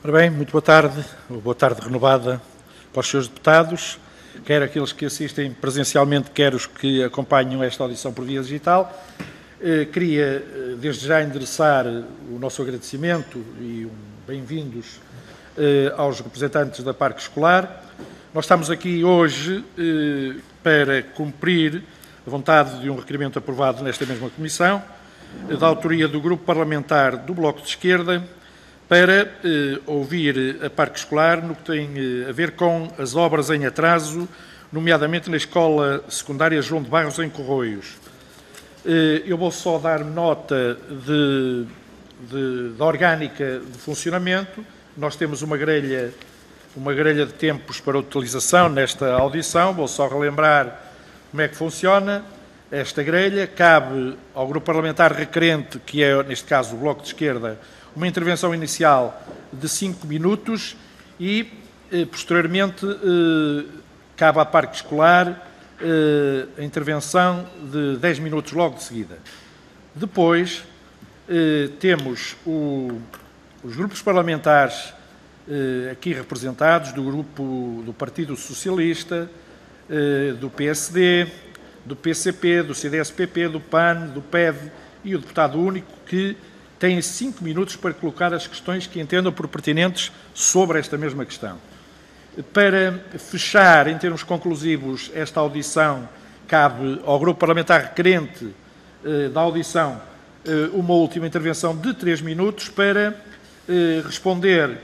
Ora bem, muito boa tarde renovada para os senhores deputados, quer aqueles que assistem presencialmente, quer os que acompanham esta audição por via digital. Queria, desde já, endereçar o nosso agradecimento e bem-vindos aos representantes da Parque Escolar. Nós estamos aqui hoje para cumprir a vontade de um requerimento aprovado nesta mesma comissão, da autoria do Grupo Parlamentar do Bloco de Esquerda, para ouvir a Parque Escolar no que tem a ver com as obras em atraso, nomeadamente na Escola Secundária João de Barros, em Corroios. Eu vou só dar nota da orgânica de funcionamento. Nós temos uma grelha de tempos para utilização nesta audição. Vou só relembrar como é que funciona esta grelha. Cabe ao Grupo Parlamentar requerente, que é, neste caso, o Bloco de Esquerda, uma intervenção inicial de 5 minutos e, posteriormente, cabe à Parque Escolar a intervenção de 10 minutos logo de seguida. Depois, temos os grupos parlamentares aqui representados, do Partido Socialista, do PSD, do PCP, do CDS-PP, do PAN, do PEV e o deputado único, que têm 5 minutos para colocar as questões que entendam por pertinentes sobre esta mesma questão. Para fechar, em termos conclusivos, esta audição, cabe ao Grupo Parlamentar requerente da audição uma última intervenção de 3 minutos para responder,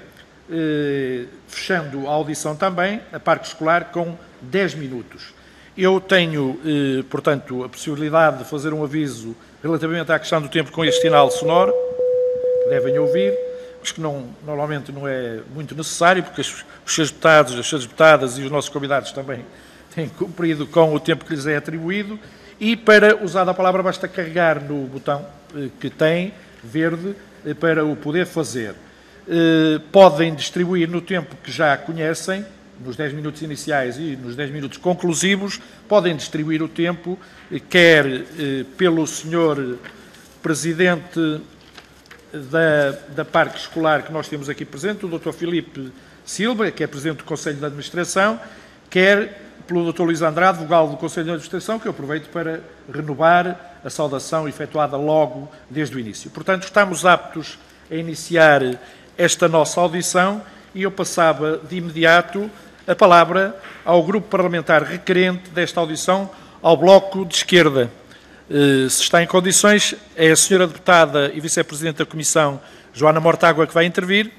fechando a audição também, a Parque Escolar com 10 minutos. Eu tenho, portanto, a possibilidade de fazer um aviso relativamente à questão do tempo com este sinal sonoro, que devem ouvir, mas que normalmente não é muito necessário, porque os seus deputados, as suas deputadas e os nossos convidados também têm cumprido com o tempo que lhes é atribuído, e para usar a palavra basta carregar no botão que tem, verde, para o poder fazer. Podem distribuir no tempo que já conhecem, nos 10 minutos iniciais e nos 10 minutos conclusivos, podem distribuir o tempo, quer pelo senhor Presidente da Parque Escolar que nós temos aqui presente, o Dr. Filipe Silva, que é Presidente do Conselho de Administração, quer pelo Dr. Luís Andrade, vogal do Conselho de Administração, que eu aproveito para renovar a saudação efetuada logo desde o início. Portanto, estamos aptos a iniciar esta nossa audição e eu passava de imediato a palavra ao Grupo Parlamentar requerente desta audição, ao Bloco de Esquerda. Se está em condições, é a senhora deputada e vice-presidente da Comissão, Joana Mortágua, que vai intervir.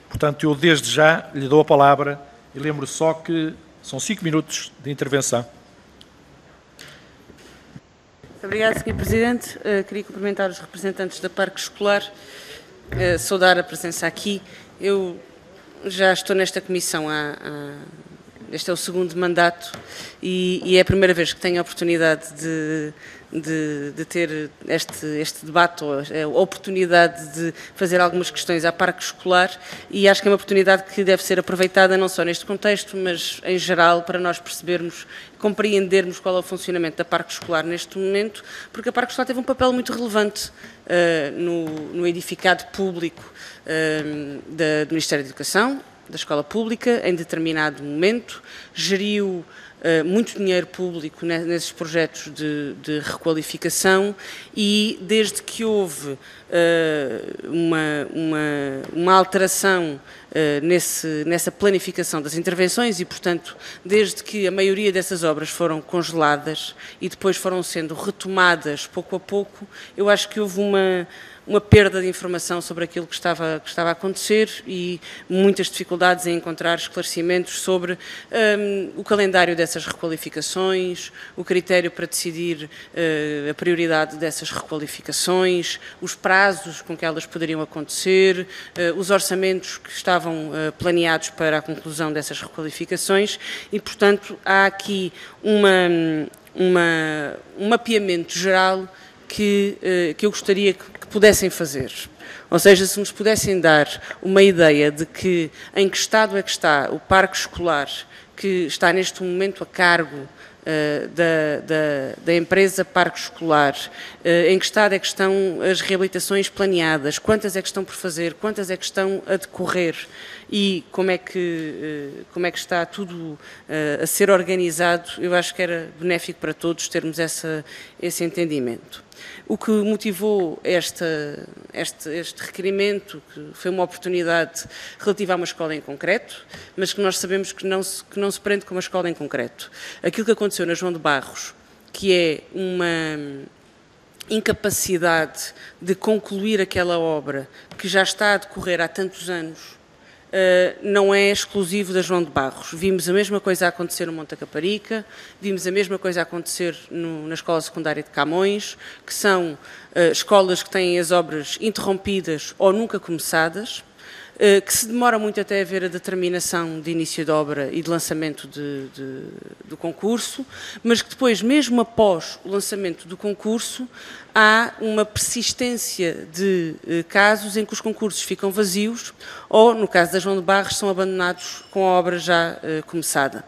Portanto, eu desde já lhe dou a palavra e lembro só que são 5 minutos de intervenção. Obrigada, Sr. Presidente. Queria cumprimentar os representantes da Parque Escolar, saudar a presença aqui. Eu já estou nesta comissão este é o segundo mandato e é a primeira vez que tenho a oportunidade de ter este debate, ou a oportunidade de fazer algumas questões à Parque Escolar, e acho que é uma oportunidade que deve ser aproveitada não só neste contexto, mas em geral para nós percebermos, compreendermos qual é o funcionamento da Parque Escolar neste momento, porque a Parque Escolar teve um papel muito relevante no edificado público do Ministério da Educação, da Escola Pública, em determinado momento, geriu muito dinheiro público nesses projetos de requalificação e desde que houve uma alteração nessa planificação das intervenções e, portanto, desde que a maioria dessas obras foram congeladas e depois foram sendo retomadas pouco a pouco, eu acho que houve uma perda de informação sobre aquilo que estava a acontecer e muitas dificuldades em encontrar esclarecimentos sobre o calendário dessas requalificações, o critério para decidir a prioridade dessas requalificações, os prazos com que elas poderiam acontecer, os orçamentos que estavam planeados para a conclusão dessas requalificações e, portanto, há aqui um mapeamento geral que eu gostaria que pudessem fazer. Ou seja, se nos pudessem dar uma ideia de em que estado é que está o parque escolar que está neste momento a cargo da empresa Parque Escolar, em que estado é que estão as reabilitações planeadas, quantas é que estão por fazer, quantas é que estão a decorrer e como é que está tudo a ser organizado, eu acho que era benéfico para todos termos esse entendimento. O que motivou este requerimento, que foi uma oportunidade relativa a uma escola em concreto, mas que nós sabemos que não se prende com uma escola em concreto. Aquilo que aconteceu na João de Barros, que é uma incapacidade de concluir aquela obra que já está a decorrer há tantos anos, não é exclusivo da João de Barros. Vimos a mesma coisa a acontecer no Monte da Caparica, vimos a mesma coisa a acontecer na Escola Secundária de Camões, que são escolas que têm as obras interrompidas ou nunca começadas, que se demora muito até a ver a determinação de início de obra e de lançamento do concurso, mas que depois, mesmo após o lançamento do concurso, há uma persistência de casos em que os concursos ficam vazios ou, no caso da João de Barros, são abandonados com a obra já começada.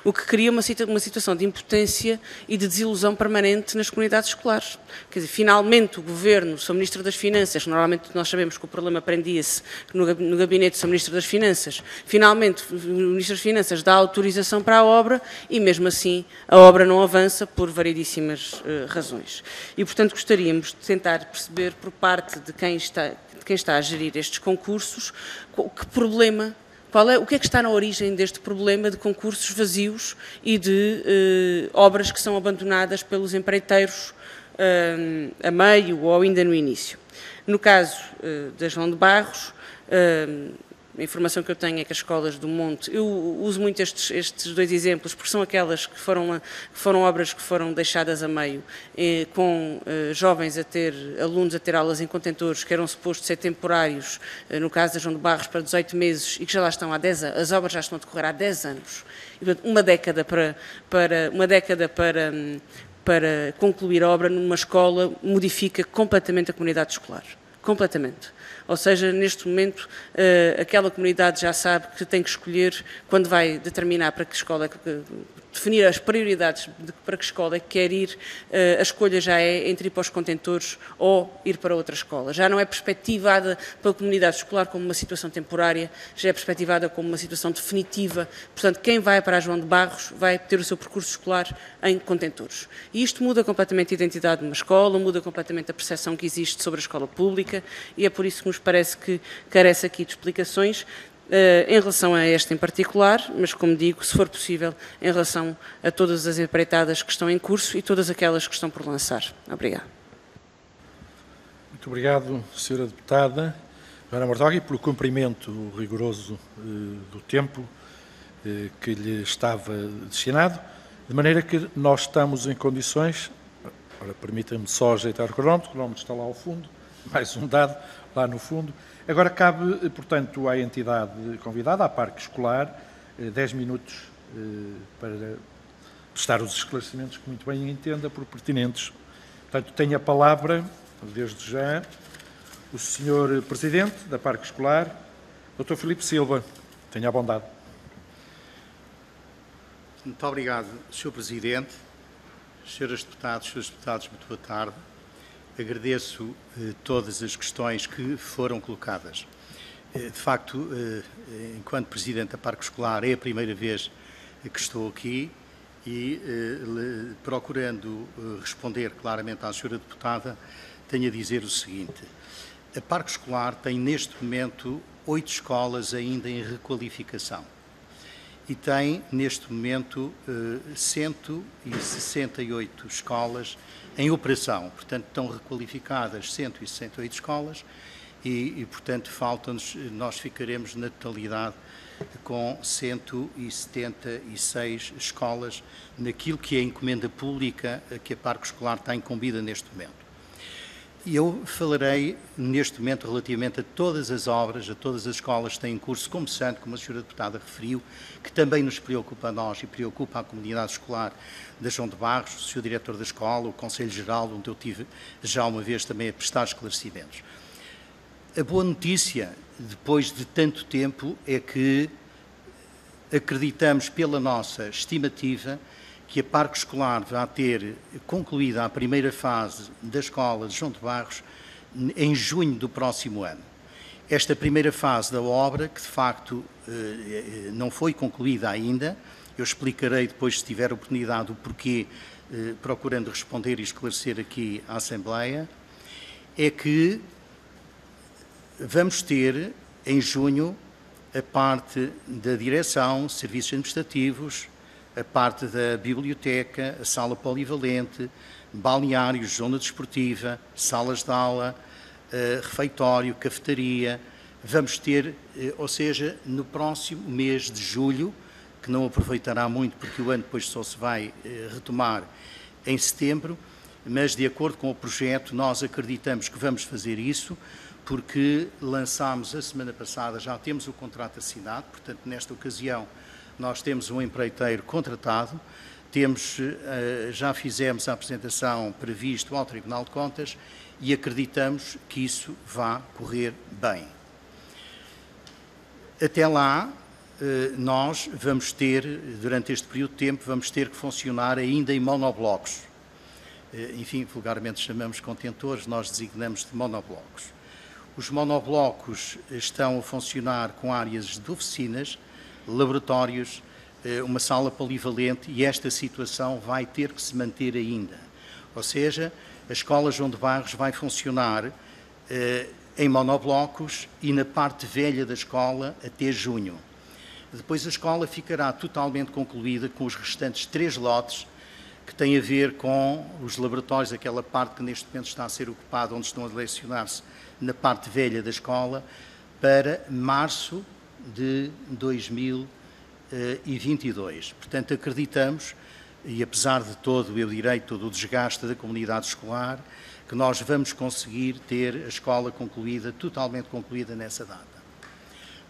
O que cria uma situação de impotência e de desilusão permanente nas comunidades escolares. Quer dizer, finalmente o Governo, o Sr. Ministro das Finanças, normalmente nós sabemos que o problema prendia-se no gabinete do Sr. Ministro das Finanças, finalmente o Ministro das Finanças dá autorização para a obra e mesmo assim a obra não avança por variedíssimas razões. E portanto gostaríamos de tentar perceber por parte de quem está a gerir estes concursos que problema. O que é que está na origem deste problema de concursos vazios e de obras que são abandonadas pelos empreiteiros a meio ou ainda no início? No caso da João de Barros, a informação que eu tenho é que as escolas do Monte, eu uso muito estes dois exemplos, porque são aquelas que foram obras que foram deixadas a meio, com jovens alunos a ter aulas em contentores que eram supostos ser temporários, no caso da João de Barros, para 18 meses e que já lá estão há 10 anos, as obras já estão a decorrer há 10 anos. E, portanto, uma década para concluir a obra numa escola modifica completamente a comunidade escolar. Completamente. Ou seja, neste momento, aquela comunidade já sabe que tem que escolher quando vai determinar para que escola, definir as prioridades para que escola é que quer ir, a escolha já é entre ir para os contentores ou ir para outra escola. Já não é perspectivada pela comunidade escolar como uma situação temporária, já é perspectivada como uma situação definitiva. Portanto, quem vai para a João de Barros vai ter o seu percurso escolar em contentores. E isto muda completamente a identidade de uma escola, muda completamente a percepção que existe sobre a escola pública e é por isso que nos parece que carece aqui de explicações em relação a esta em particular, mas como digo, se for possível, em relação a todas as empreitadas que estão em curso e todas aquelas que estão por lançar. Obrigada. Muito obrigado, Sra. Deputada Joana Mortágua, pelo cumprimento rigoroso do tempo que lhe estava destinado, de maneira que nós estamos em condições, ora, permita-me só ajeitar o cronómetro está lá ao fundo, mais um dado lá no fundo. Agora cabe, portanto, à entidade convidada, à Parque Escolar, 10 minutos para prestar os esclarecimentos que muito bem entenda por pertinentes. Portanto, tem a palavra, desde já, o Sr. Presidente da Parque Escolar, Dr. Filipe Silva. Tenha a bondade. Muito obrigado, Sr. Presidente. Senhoras deputadas, senhores deputados, muito boa tarde. Agradeço todas as questões que foram colocadas. De facto, enquanto Presidente da Parque Escolar, é a primeira vez que estou aqui e, procurando responder claramente à Sra. Deputada, tenho a dizer o seguinte. A Parque Escolar tem, neste momento, 8 escolas ainda em requalificação. E tem, neste momento, 168 escolas em operação. Portanto, estão requalificadas 168 escolas e portanto, faltam-nos, nós ficaremos na totalidade com 176 escolas naquilo que é a encomenda pública que a Parque Escolar está incumbida neste momento. E eu falarei, neste momento, relativamente a todas as obras, a todas as escolas que têm em curso, começando, como a Sra. Deputada referiu, que também nos preocupa a nós e preocupa a comunidade escolar da João de Barros, o Sr. Diretor da Escola, o Conselho Geral, onde eu tive já uma vez também a prestar esclarecimentos. A boa notícia, depois de tanto tempo, é que acreditamos, pela nossa estimativa, que a Parque Escolar vai ter concluída a primeira fase da Escola de João de Barros em junho do próximo ano. Esta primeira fase da obra, que de facto não foi concluída ainda, eu explicarei depois, se tiver oportunidade, o porquê, procurando responder e esclarecer aqui à Assembleia, é que vamos ter em junho a parte da direção, serviços administrativos, a parte da biblioteca, a sala polivalente, balneários, zona desportiva, salas de aula, refeitório, cafetaria. Vamos ter, ou seja, no próximo mês de julho, que não aproveitará muito porque o ano depois só se vai retomar em setembro, mas de acordo com o projeto nós acreditamos que vamos fazer isso, porque lançámos a semana passada, já temos o contrato assinado, portanto nesta ocasião nós temos um empreiteiro contratado, já fizemos a apresentação prevista ao Tribunal de Contas e acreditamos que isso vá correr bem. Até lá, nós vamos ter, durante este período de tempo, vamos ter que funcionar ainda em monoblocos. Enfim, vulgarmente chamamos contentores, nós designamos de monoblocos. Os monoblocos estão a funcionar com áreas de oficinas, laboratórios, uma sala polivalente e esta situação vai ter que se manter ainda. Ou seja, a Escola João de Barros vai funcionar em monoblocos e na parte velha da escola até junho. Depois a escola ficará totalmente concluída com os restantes 3 lotes que têm a ver com os laboratórios, aquela parte que neste momento está a ser ocupada, onde estão a lecionar-se na parte velha da escola, para março de 2022. Portanto, acreditamos, e apesar de todo, eu direi, todo o desgaste da comunidade escolar, que nós vamos conseguir ter a escola concluída, totalmente concluída nessa data.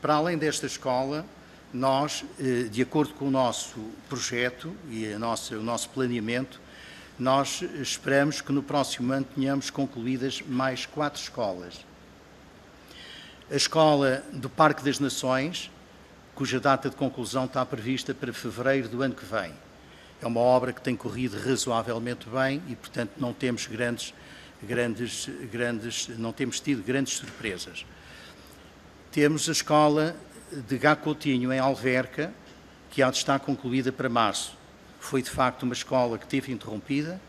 Para além desta escola, nós, de acordo com o nosso projeto e o nosso planeamento, nós esperamos que no próximo ano tenhamos concluídas mais 4 escolas. A escola do Parque das Nações, cuja data de conclusão está prevista para fevereiro do ano que vem. É uma obra que tem corrido razoavelmente bem e, portanto, não temos não temos tido grandes surpresas. Temos a escola de Gacoutinho, em Alverca, que há de estar concluída para março. Foi, de facto, uma escola que esteve interrompida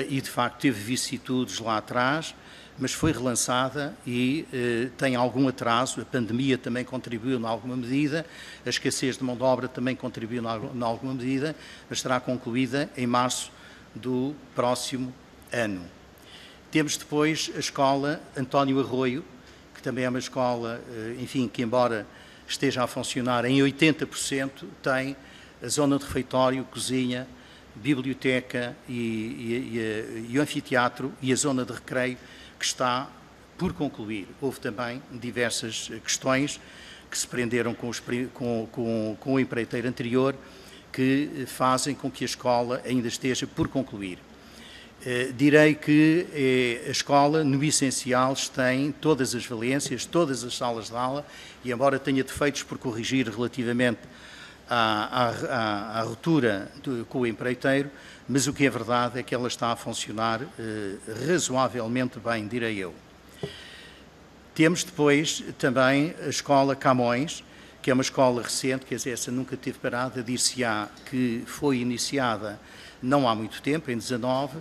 e, de facto, teve vicissitudes lá atrás, mas foi relançada e tem algum atraso. A pandemia também contribuiu em alguma medida, a escassez de mão de obra também contribuiu em alguma medida, mas estará concluída em março do próximo ano. Temos depois a escola António Arroio, que também é uma escola, enfim, que embora esteja a funcionar em 80%, tem a zona de refeitório, cozinha, biblioteca e o anfiteatro e a zona de recreio, que está por concluir. Houve também diversas questões que se prenderam com o empreiteiro anterior, que fazem com que a escola ainda esteja por concluir. Direi que a escola, no essencial, tem todas as valências, todas as salas de aula, e embora tenha defeitos por corrigir relativamente à ruptura com o empreiteiro, mas o que é verdade é que ela está a funcionar razoavelmente bem, direi eu. Temos depois também a escola Camões, que é uma escola recente, quer dizer, essa nunca teve parada, dir-se-á que foi iniciada não há muito tempo, em 19,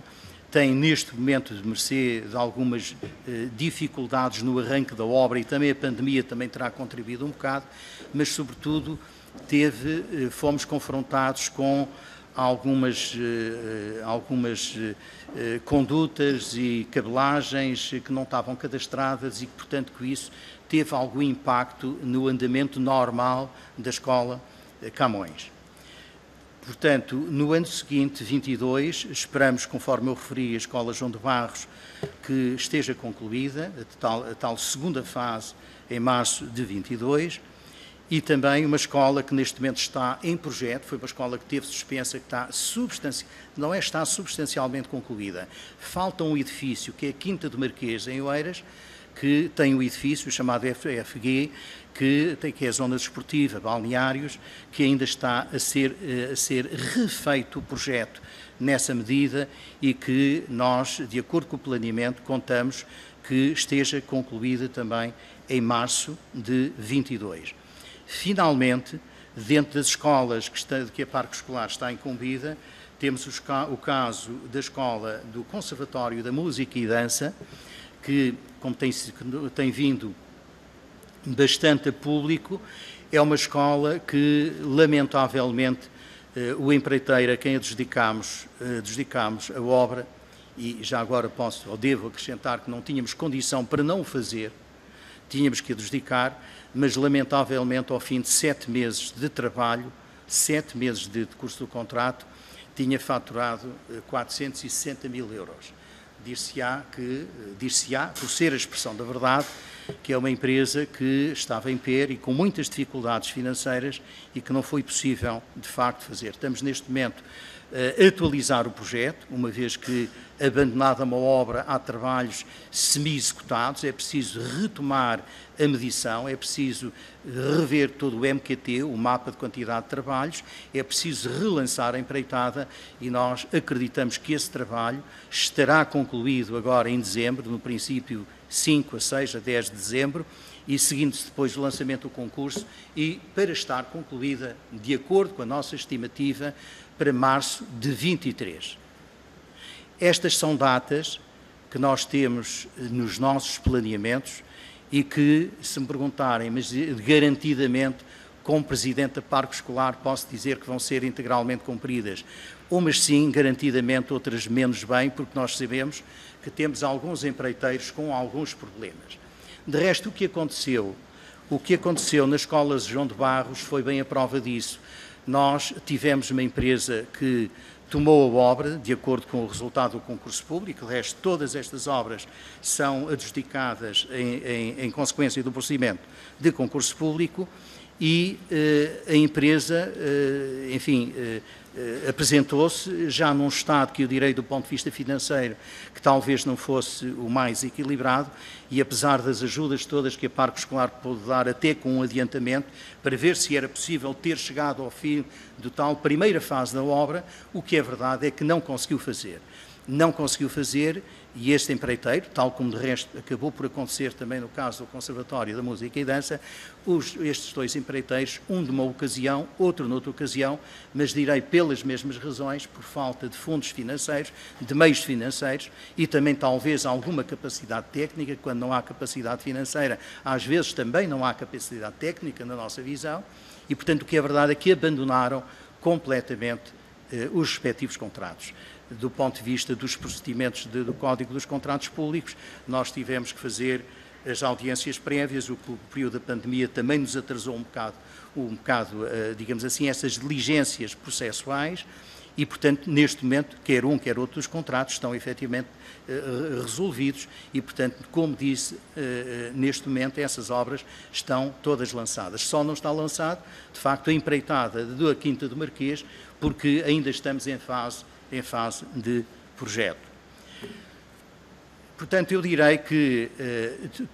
tem neste momento, de mercê de algumas dificuldades no arranque da obra e também a pandemia também terá contribuído um bocado, mas sobretudo fomos confrontados com algumas condutas e cabelagens que não estavam cadastradas e que, portanto, com isso teve algum impacto no andamento normal da escola Camões. Portanto, no ano seguinte, 22, esperamos, conforme eu referi, a Escola João de Barros, que esteja concluída, a tal segunda fase, em março de 22, e também uma escola que neste momento está em projeto, foi uma escola que teve suspensa, que está substancialmente concluída. Falta um edifício, que é a Quinta do Marquês, em Oeiras, que tem o edifício chamado FFG, que é a zona desportiva, balneários, que ainda está a ser refeito o projeto nessa medida e que nós, de acordo com o planeamento, contamos que esteja concluída também em março de 22. Finalmente, dentro das escolas que a Parque Escolar está incumbida, temos o caso da escola do Conservatório da Música e Dança, que, como tem vindo bastante a público, é uma escola que, lamentavelmente, o empreiteiro a quem dedicámos a obra, e já agora devo acrescentar que não tínhamos condição para não o fazer, tínhamos que adjudicar, mas lamentavelmente ao fim de 7 meses de trabalho, 7 meses de curso do contrato, tinha faturado 460 mil euros. Dir-se-á, por ser a expressão da verdade, que é uma empresa que estava em pé e com muitas dificuldades financeiras e que não foi possível, de facto, fazer. Estamos, neste momento, a atualizar o projeto, uma vez que, abandonada uma obra, há trabalhos semi-executados, é preciso retomar a medição, é preciso rever todo o MQT, o mapa de quantidade de trabalhos, é preciso relançar a empreitada e nós acreditamos que esse trabalho estará concluído agora em dezembro, no princípio 5 a 6 a 10 de dezembro, e seguindo-se depois o lançamento do concurso e para estar concluída, de acordo com a nossa estimativa, para março de 23. Estas são datas que nós temos nos nossos planeamentos e que, se me perguntarem, mas garantidamente, como Presidente da Parque Escolar, posso dizer que vão ser integralmente cumpridas. Umas sim, garantidamente, outras menos bem, porque nós sabemos que temos alguns empreiteiros com alguns problemas. De resto, o que aconteceu nas escolas de João de Barros foi bem a prova disso. Nós tivemos uma empresa que tomou a obra, de acordo com o resultado do concurso público, de resto, todas estas obras são adjudicadas em consequência do procedimento de concurso público e a empresa, apresentou-se já num estado que eu direi do ponto de vista financeiro que talvez não fosse o mais equilibrado e apesar das ajudas todas que a Parque Escolar pôde dar até com um adiantamento para ver se era possível ter chegado ao fim do tal primeira fase da obra, o que é verdade é que não conseguiu fazer. Não conseguiu fazer e este empreiteiro, tal como de resto acabou por acontecer também no caso do Conservatório da Música e Dança, estes dois empreiteiros, um numa ocasião, outro noutra ocasião, mas direi pelas mesmas razões, por falta de fundos financeiros, de meios financeiros e também talvez alguma capacidade técnica, quando não há capacidade financeira, às vezes também não há capacidade técnica na nossa visão e, portanto, o que é verdade é que abandonaram completamente os respectivos contratos. Do ponto de vista dos procedimentos do Código dos Contratos Públicos, nós tivemos que fazer as audiências prévias, o período da pandemia também nos atrasou um bocado, digamos assim, essas diligências processuais e, portanto, neste momento, quer um, quer outro dos contratos estão efetivamente resolvidos e, portanto, como disse, neste momento essas obras estão todas lançadas. Só não está lançado, de facto, a empreitada da Quinta do Marquês, porque ainda estamos em fase de projeto. Portanto, eu direi que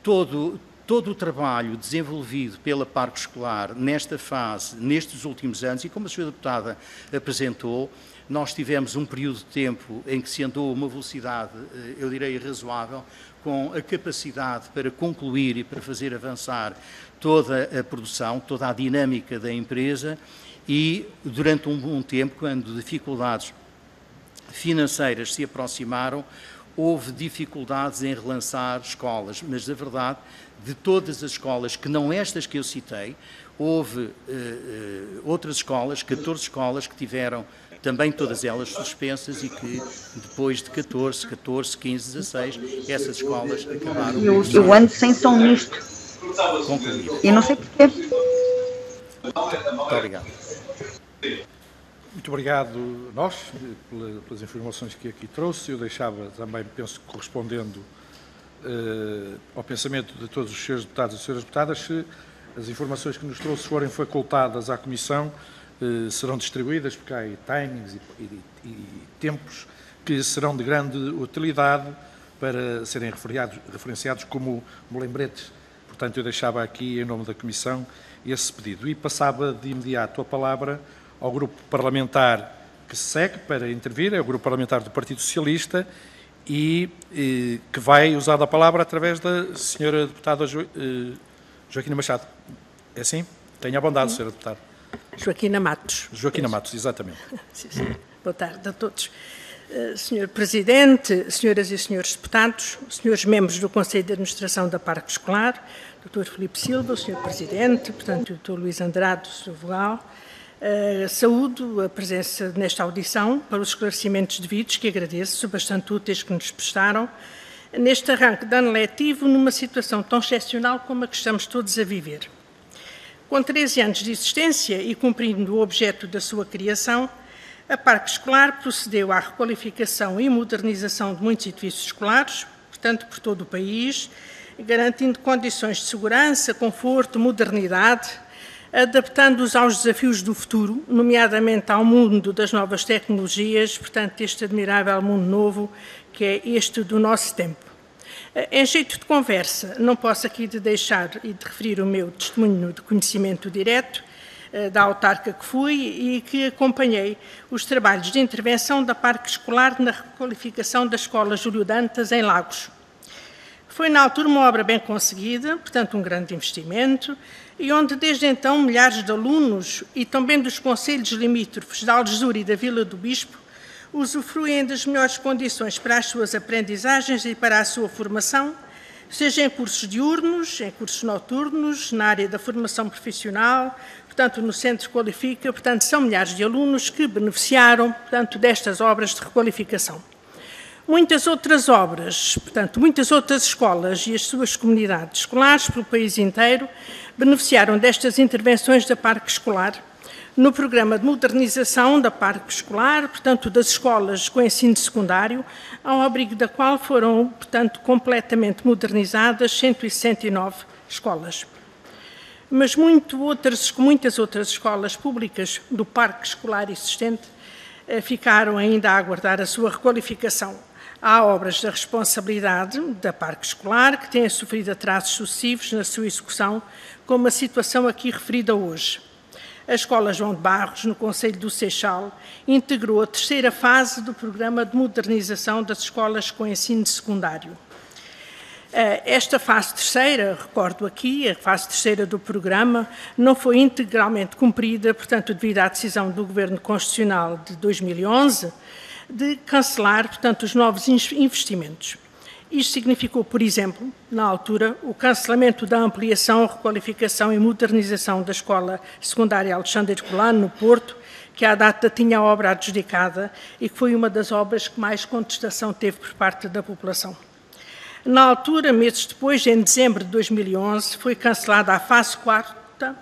todo o trabalho desenvolvido pela Parque Escolar nesta fase, nestes últimos anos, e como a senhora deputada apresentou, nós tivemos um período de tempo em que se andou a uma velocidade, eu direi, razoável, com a capacidade para concluir e para fazer avançar toda a produção, toda a dinâmica da empresa e, durante um bom tempo, quando dificuldades financeiras se aproximaram, houve dificuldades em relançar escolas, mas, na verdade, de todas as escolas, que não estas que eu citei, houve outras escolas, 14 escolas, que tiveram também todas elas suspensas e que depois de 14, 15, 16, essas escolas acabaram... Eu ando sem som nisto. Concluídas. E não sei porquê. Muito obrigado. Muito obrigado nós pelas informações que aqui trouxe. Eu deixava também, penso, correspondendo ao pensamento de todos os senhores deputados e senhoras deputadas, se as informações que nos trouxe forem facultadas à Comissão, serão distribuídas, porque há timings e tempos que serão de grande utilidade para serem referenciados como lembretes. Portanto, eu deixava aqui, em nome da Comissão, esse pedido. E passava de imediato a palavra ao grupo parlamentar que se segue para intervir, é o grupo parlamentar do Partido Socialista, e que vai usar a palavra através da senhora deputada Joaquina Machado. É assim? Tenha a bondade, senhora deputada. Joaquina Matos. Joaquina Matos, exatamente. Sim, sim. Boa tarde a todos. Senhor Presidente, senhoras e senhores deputados, senhores membros do Conselho de Administração da Parque Escolar, Dr. Filipe Silva, o senhor Presidente, portanto, o Dr. Luís Andrade, o senhor Vogal, saúdo a presença nesta audição para os esclarecimentos devidos, que agradeço, bastante úteis que nos prestaram, neste arranque de ano letivo, numa situação tão excepcional como a que estamos todos a viver. Com 13 anos de existência e cumprindo o objeto da sua criação, a Parque Escolar procedeu à requalificação e modernização de muitos edifícios escolares, portanto, por todo o país, garantindo condições de segurança, conforto, modernidade, adaptando-os aos desafios do futuro, nomeadamente ao mundo das novas tecnologias, portanto, este admirável mundo novo que é este do nosso tempo. Em jeito de conversa, não posso aqui de deixar e de referir o meu testemunho de conhecimento direto da autarca que fui e que acompanhei os trabalhos de intervenção da Parque Escolar na requalificação da Escola Júlio Dantas, em Lagos. Foi, na altura, uma obra bem conseguida, portanto, um grande investimento, e onde, desde então, milhares de alunos e também dos concelhos limítrofes de Algesur e da Vila do Bispo usufruem das melhores condições para as suas aprendizagens e para a sua formação, seja em cursos diurnos, em cursos noturnos, na área da formação profissional, portanto, no Centro Qualifica, portanto, são milhares de alunos que beneficiaram, portanto, destas obras de requalificação. Muitas outras obras, portanto, muitas outras escolas e as suas comunidades escolares pelo país inteiro beneficiaram destas intervenções da Parque Escolar, no programa de modernização da Parque Escolar, portanto, das escolas com ensino secundário, ao abrigo da qual foram, portanto, completamente modernizadas 169 escolas. Mas muitas outras escolas públicas do Parque Escolar existente ficaram ainda a aguardar a sua requalificação. Há obras da responsabilidade da Parque Escolar que têm sofrido atrasos sucessivos na sua execução, como a situação aqui referida hoje. A Escola João de Barros, no Concelho do Seixal, integrou a terceira fase do programa de modernização das escolas com ensino secundário. Esta fase terceira, recordo aqui, a fase terceira do programa, não foi integralmente cumprida, portanto, devido à decisão do Governo Constitucional de 2011 de cancelar, portanto, os novos investimentos. Isto significou, por exemplo, na altura, o cancelamento da ampliação, requalificação e modernização da Escola Secundária Alexandre Herculano, no Porto, que à data tinha a obra adjudicada e que foi uma das obras que mais contestação teve por parte da população. Na altura, meses depois, em dezembro de 2011, foi cancelada a fase quarta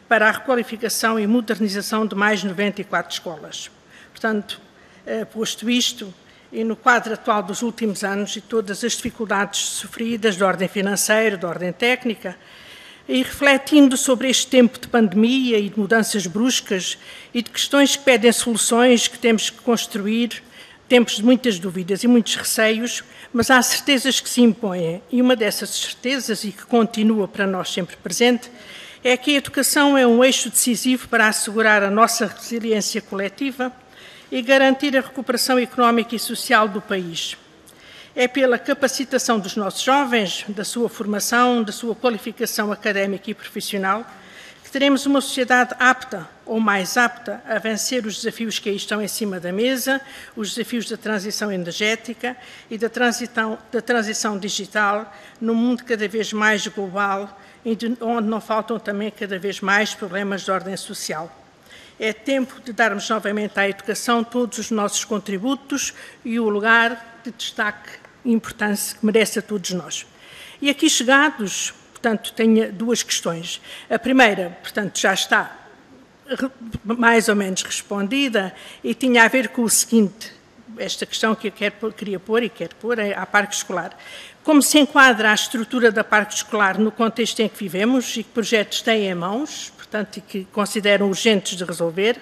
para a requalificação e modernização de mais 94 escolas. Portanto, posto isto, e no quadro atual dos últimos anos e todas as dificuldades sofridas de ordem financeira, de ordem técnica, e refletindo sobre este tempo de pandemia e de mudanças bruscas e de questões que pedem soluções que temos que construir, tempos de muitas dúvidas e muitos receios, mas há certezas que se impõem, e uma dessas certezas, e que continua para nós sempre presente, é que a educação é um eixo decisivo para assegurar a nossa resiliência coletiva e garantir a recuperação económica e social do país. É pela capacitação dos nossos jovens, da sua formação, da sua qualificação académica e profissional, que teremos uma sociedade apta ou mais apta a vencer os desafios que aí estão em cima da mesa, os desafios da transição energética e da transição digital, num mundo cada vez mais global, onde não faltam também cada vez mais problemas de ordem social. É tempo de darmos novamente à educação todos os nossos contributos e o lugar de destaque e importância que merece a todos nós. E aqui chegados, portanto, tenho duas questões. A primeira, portanto, já está mais ou menos respondida e tinha a ver com o seguinte, esta questão que eu queria pôr e quero pôr é à Parque Escolar. Como se enquadra a estrutura da Parque Escolar no contexto em que vivemos e que projetos têm em mãos, portanto, e que consideram urgentes de resolver,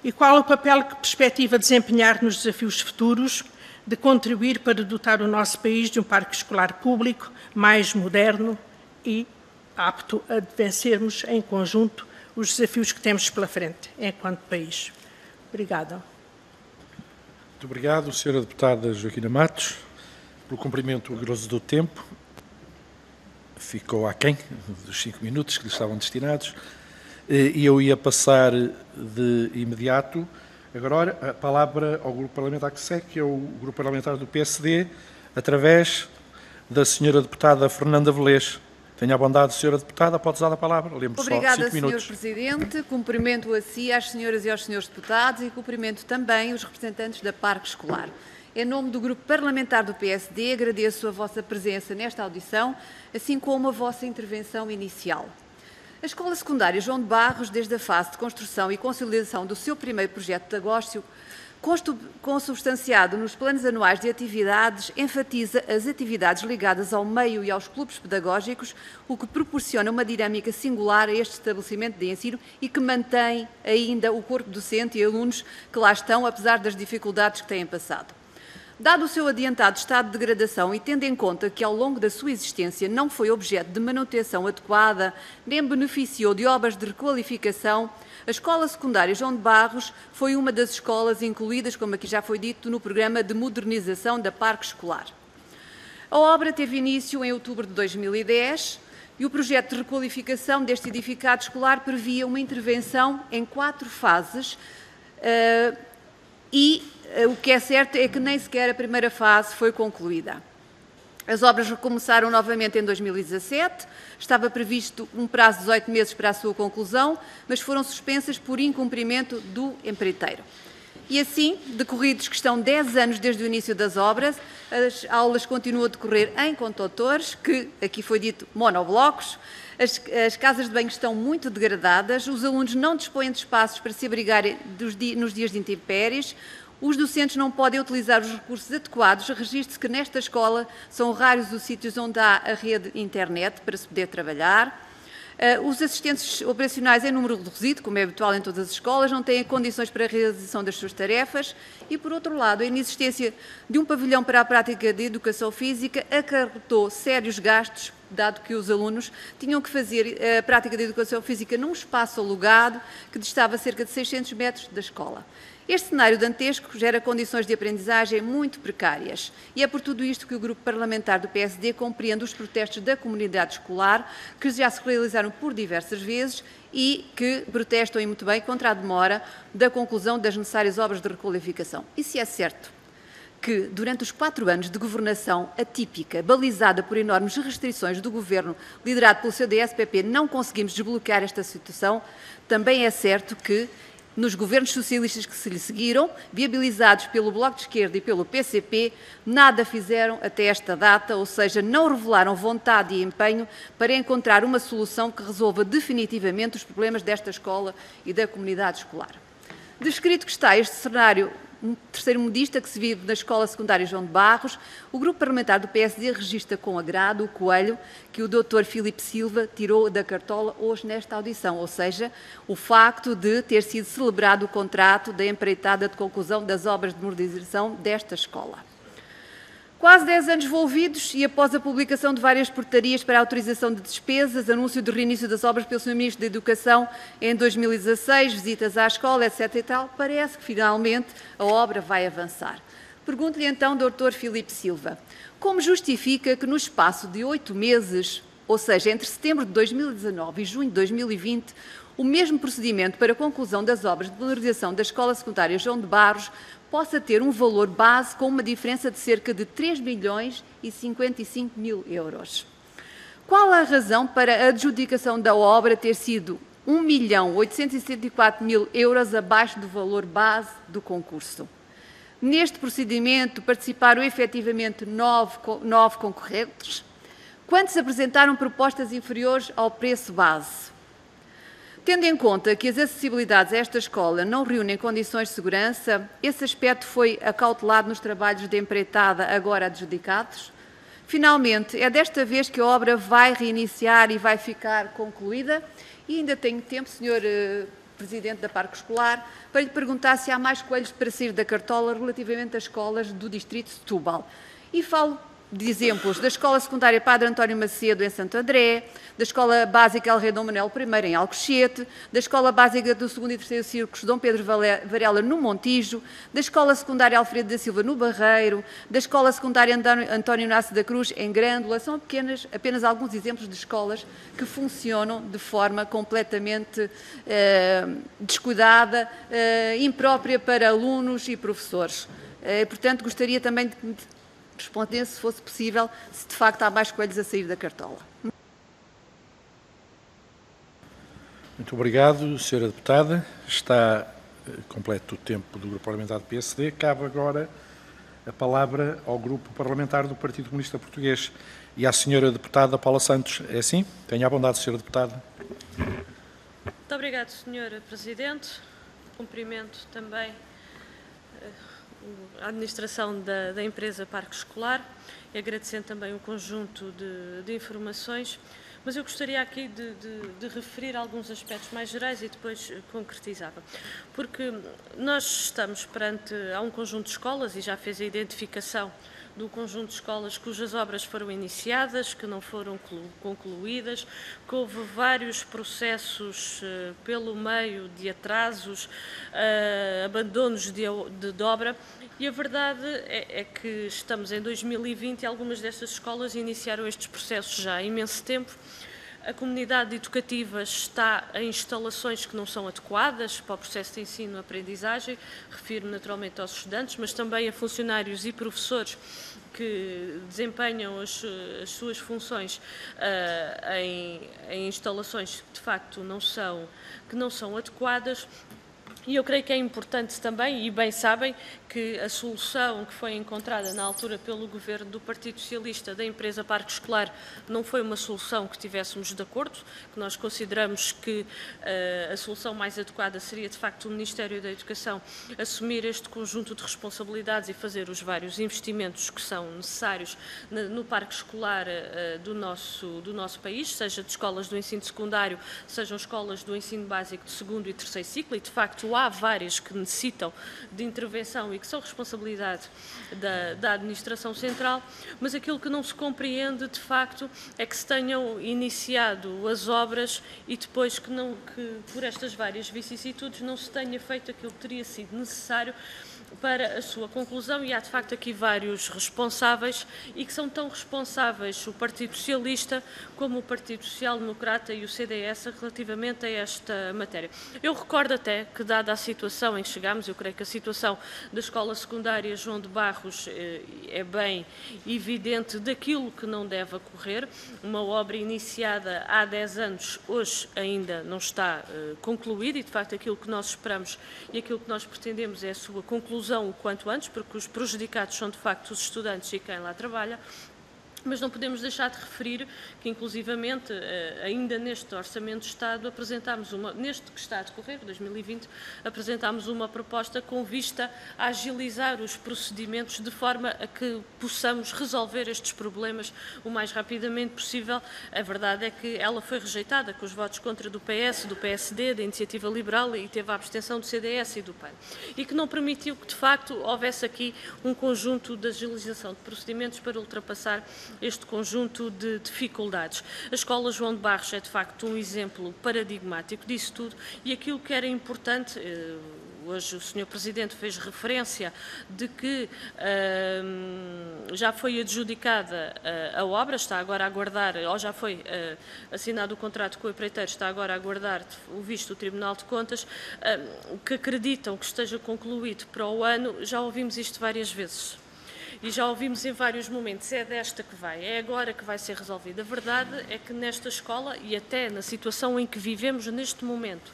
e qual o papel que perspectiva desempenhar nos desafios futuros, de contribuir para dotar o nosso país de um parque escolar público mais moderno e apto a vencermos em conjunto os desafios que temos pela frente, enquanto país. Obrigada. Muito obrigado, Sra. Deputada Joaquina Matos, pelo cumprimento rigoroso do tempo. Ficou aquém dos 5 minutos que lhe estavam destinados. E eu ia passar de imediato agora a palavra ao Grupo Parlamentar que segue, que é o Grupo Parlamentar do PSD, através da Sra. Deputada Fernanda Velez. Tenha a bondade, Sra. Deputada, pode usar a palavra. Lembro Obrigada, só 5 minutos. Sr. Presidente. Cumprimento a si, às senhoras e aos senhores deputados e cumprimento também os representantes da Parque Escolar. Em nome do Grupo Parlamentar do PSD, agradeço a vossa presença nesta audição, assim como a vossa intervenção inicial. A Escola Secundária João de Barros, desde a fase de construção e consolidação do seu primeiro projeto pedagógico, consubstanciado nos planos anuais de atividades, enfatiza as atividades ligadas ao meio e aos clubes pedagógicos, o que proporciona uma dinâmica singular a este estabelecimento de ensino e que mantém ainda o corpo docente e alunos que lá estão, apesar das dificuldades que têm passado. Dado o seu adiantado estado de degradação e tendo em conta que ao longo da sua existência não foi objeto de manutenção adequada, nem beneficiou de obras de requalificação, a Escola Secundária João de Barros foi uma das escolas incluídas, como aqui já foi dito, no programa de modernização da Parque Escolar. A obra teve início em outubro de 2010 e o projeto de requalificação deste edificado escolar previa uma intervenção em 4 fases o que é certo é que nem sequer a primeira fase foi concluída. As obras recomeçaram novamente em 2017, estava previsto um prazo de 18 meses para a sua conclusão, mas foram suspensas por incumprimento do empreiteiro. E assim, decorridos que estão 10 anos desde o início das obras, as aulas continuam a decorrer em contentores, que aqui foi dito monoblocos, as casas de banho estão muito degradadas, os alunos não dispõem de espaços para se abrigarem nos dias de intempéries, os docentes não podem utilizar os recursos adequados, registre-se que nesta escola são raros os sítios onde há a rede internet para se poder trabalhar. Os assistentes operacionais em número reduzido, como é habitual em todas as escolas, não têm condições para a realização das suas tarefas e, por outro lado, a inexistência de um pavilhão para a prática de educação física acarretou sérios gastos, dado que os alunos tinham que fazer a prática de educação física num espaço alugado que distava a cerca de 600 metros da escola. Este cenário dantesco gera condições de aprendizagem muito precárias e é por tudo isto que o Grupo Parlamentar do PSD compreende os protestos da comunidade escolar, que já se realizaram por diversas vezes e que protestam, e muito bem, contra a demora da conclusão das necessárias obras de requalificação. E se é certo que, durante os 4 anos de governação atípica, balizada por enormes restrições do governo liderado pelo CDS-PP, não conseguimos desbloquear esta situação, também é certo que, nos governos socialistas que se lhe seguiram, viabilizados pelo Bloco de Esquerda e pelo PCP, nada fizeram até esta data, ou seja, não revelaram vontade e empenho para encontrar uma solução que resolva definitivamente os problemas desta escola e da comunidade escolar. Descrito que está este cenário terceiro-mundista que se vive na Escola Secundária João de Barros, o Grupo Parlamentar do PSD registra com agrado o coelho que o Dr. Filipe Silva tirou da cartola hoje nesta audição, ou seja, o facto de ter sido celebrado o contrato da empreitada de conclusão das obras de modernização desta escola. Quase 10 anos envolvidos e após a publicação de várias portarias para a autorização de despesas, anúncio do reinício das obras pelo Sr. Ministro da Educação em 2016, visitas à escola, etc. e tal, parece que finalmente a obra vai avançar. Pergunto-lhe então, Dr. Filipe Silva, como justifica que no espaço de 8 meses, ou seja, entre setembro de 2019 e junho de 2020, o mesmo procedimento para a conclusão das obras de modernização da Escola Secundária João de Barros possa ter um valor base com uma diferença de cerca de 3.055.000 euros. Qual a razão para a adjudicação da obra ter sido 1.874.000 euros abaixo do valor base do concurso? Neste procedimento participaram efetivamente 9 concorrentes. Quantos apresentaram propostas inferiores ao preço base? Tendo em conta que as acessibilidades a esta escola não reúnem condições de segurança, esse aspecto foi acautelado nos trabalhos de empreitada agora adjudicados. Finalmente, é desta vez que a obra vai reiniciar e vai ficar concluída. E ainda tenho tempo, Sr. Presidente da Parque Escolar, para lhe perguntar se há mais coelhos para sair da cartola relativamente às escolas do distrito de Setúbal. E falo de exemplos da Escola Secundária Padre António Macedo, em Santo André, da Escola Básica El Rei Dom Manuel I, em Alcochete, da Escola Básica do 2º e 3º Círculos Dom Pedro Varela, no Montijo, da Escola Secundária Alfredo da Silva, no Barreiro, da Escola Secundária António Inácio da Cruz, em Grândola. São apenas alguns exemplos de escolas que funcionam de forma completamente descuidada, imprópria para alunos e professores. Portanto, gostaria também de responder, se fosse possível, se de facto há mais coelhos a sair da cartola. Muito obrigado, Sra. Deputada. Está completo o tempo do Grupo Parlamentar do PSD. Cabe agora a palavra ao Grupo Parlamentar do Partido Comunista Português e à Sra. Deputada Paula Santos. É assim? Tenha a bondade, Sra. Deputada. Muito obrigado, Sra. Presidente. Cumprimento também a administração da empresa Parque Escolar, e agradecendo também o conjunto de informações, mas eu gostaria aqui de referir alguns aspectos mais gerais e depois concretizava. Porque nós estamos há um conjunto de escolas, e já fez a identificação do conjunto de escolas cujas obras foram iniciadas, que não foram concluídas, que houve vários processos pelo meio de atrasos, abandonos de obra, e a verdade é que estamos em 2020 e algumas destas escolas iniciaram estes processos já há imenso tempo. A comunidade educativa está em instalações que não são adequadas para o processo de ensino-aprendizagem, refiro naturalmente aos estudantes, mas também a funcionários e professores que desempenham as suas funções em instalações que de facto não são adequadas. E eu creio que é importante também, e bem sabem, que a solução que foi encontrada na altura pelo Governo do Partido Socialista da empresa Parque Escolar não foi uma solução que tivéssemos de acordo, que nós consideramos que a solução mais adequada seria, de facto, o Ministério da Educação assumir este conjunto de responsabilidades e fazer os vários investimentos que são necessários no parque escolar do nosso país, seja de escolas do ensino secundário, sejam escolas do ensino básico de 2º e 3º ciclo, e, de facto, há várias que necessitam de intervenção e que são responsabilidade da Administração Central, mas aquilo que não se compreende, de facto, é que se tenham iniciado as obras e depois que por estas várias vicissitudes não se tenha feito aquilo que teria sido necessário para a sua conclusão, e há de facto aqui vários responsáveis, e que são tão responsáveis o Partido Socialista como o Partido Social Democrata e o CDS relativamente a esta matéria. Eu recordo até que, dada a situação em que chegámos, eu creio que a situação da Escola Secundária João de Barros é bem evidente daquilo que não deve ocorrer. Uma obra iniciada há 10 anos, hoje ainda não está concluída, e de facto aquilo que nós esperamos e aquilo que nós pretendemos é a sua conclusão o quanto antes, porque os prejudicados são de facto os estudantes e quem lá trabalha. Mas não podemos deixar de referir que, inclusivamente, ainda neste Orçamento de Estado, neste que está a decorrer, 2020, apresentámos uma proposta com vista a agilizar os procedimentos de forma a que possamos resolver estes problemas o mais rapidamente possível. A verdade é que ela foi rejeitada com os votos contra do PS, do PSD, da Iniciativa Liberal, e teve a abstenção do CDS e do PAN. E que não permitiu que, de facto, houvesse aqui um conjunto de agilização de procedimentos para ultrapassar este conjunto de dificuldades. A Escola João de Barros é, de facto, um exemplo paradigmático disso tudo, e aquilo que era importante, hoje o Sr. Presidente fez referência de que já foi adjudicada a obra, está agora a aguardar, ou já foi assinado o contrato com o empreiteiro, está agora a aguardar o visto do Tribunal de Contas, que acreditam que esteja concluído para o ano. Já ouvimos isto várias vezes. E já ouvimos em vários momentos, é desta que vai, é agora que vai ser resolvida. A verdade é que nesta escola, e até na situação em que vivemos neste momento,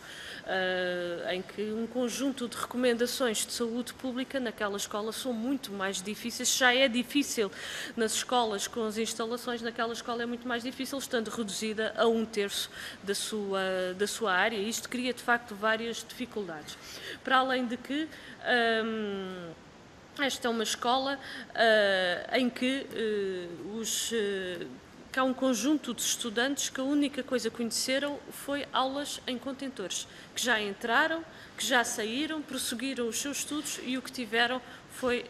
em que um conjunto de recomendações de saúde pública naquela escola são muito mais difíceis. Já é difícil nas escolas com as instalações, naquela escola é muito mais difícil, estando reduzida a 1/3 da sua área. Isto cria, de facto, várias dificuldades. Para além de que esta é uma escola em que que há um conjunto de estudantes que a única coisa que conheceram foi aulas em contentores, que já entraram, que já saíram, prosseguiram os seus estudos e o que tiveram foi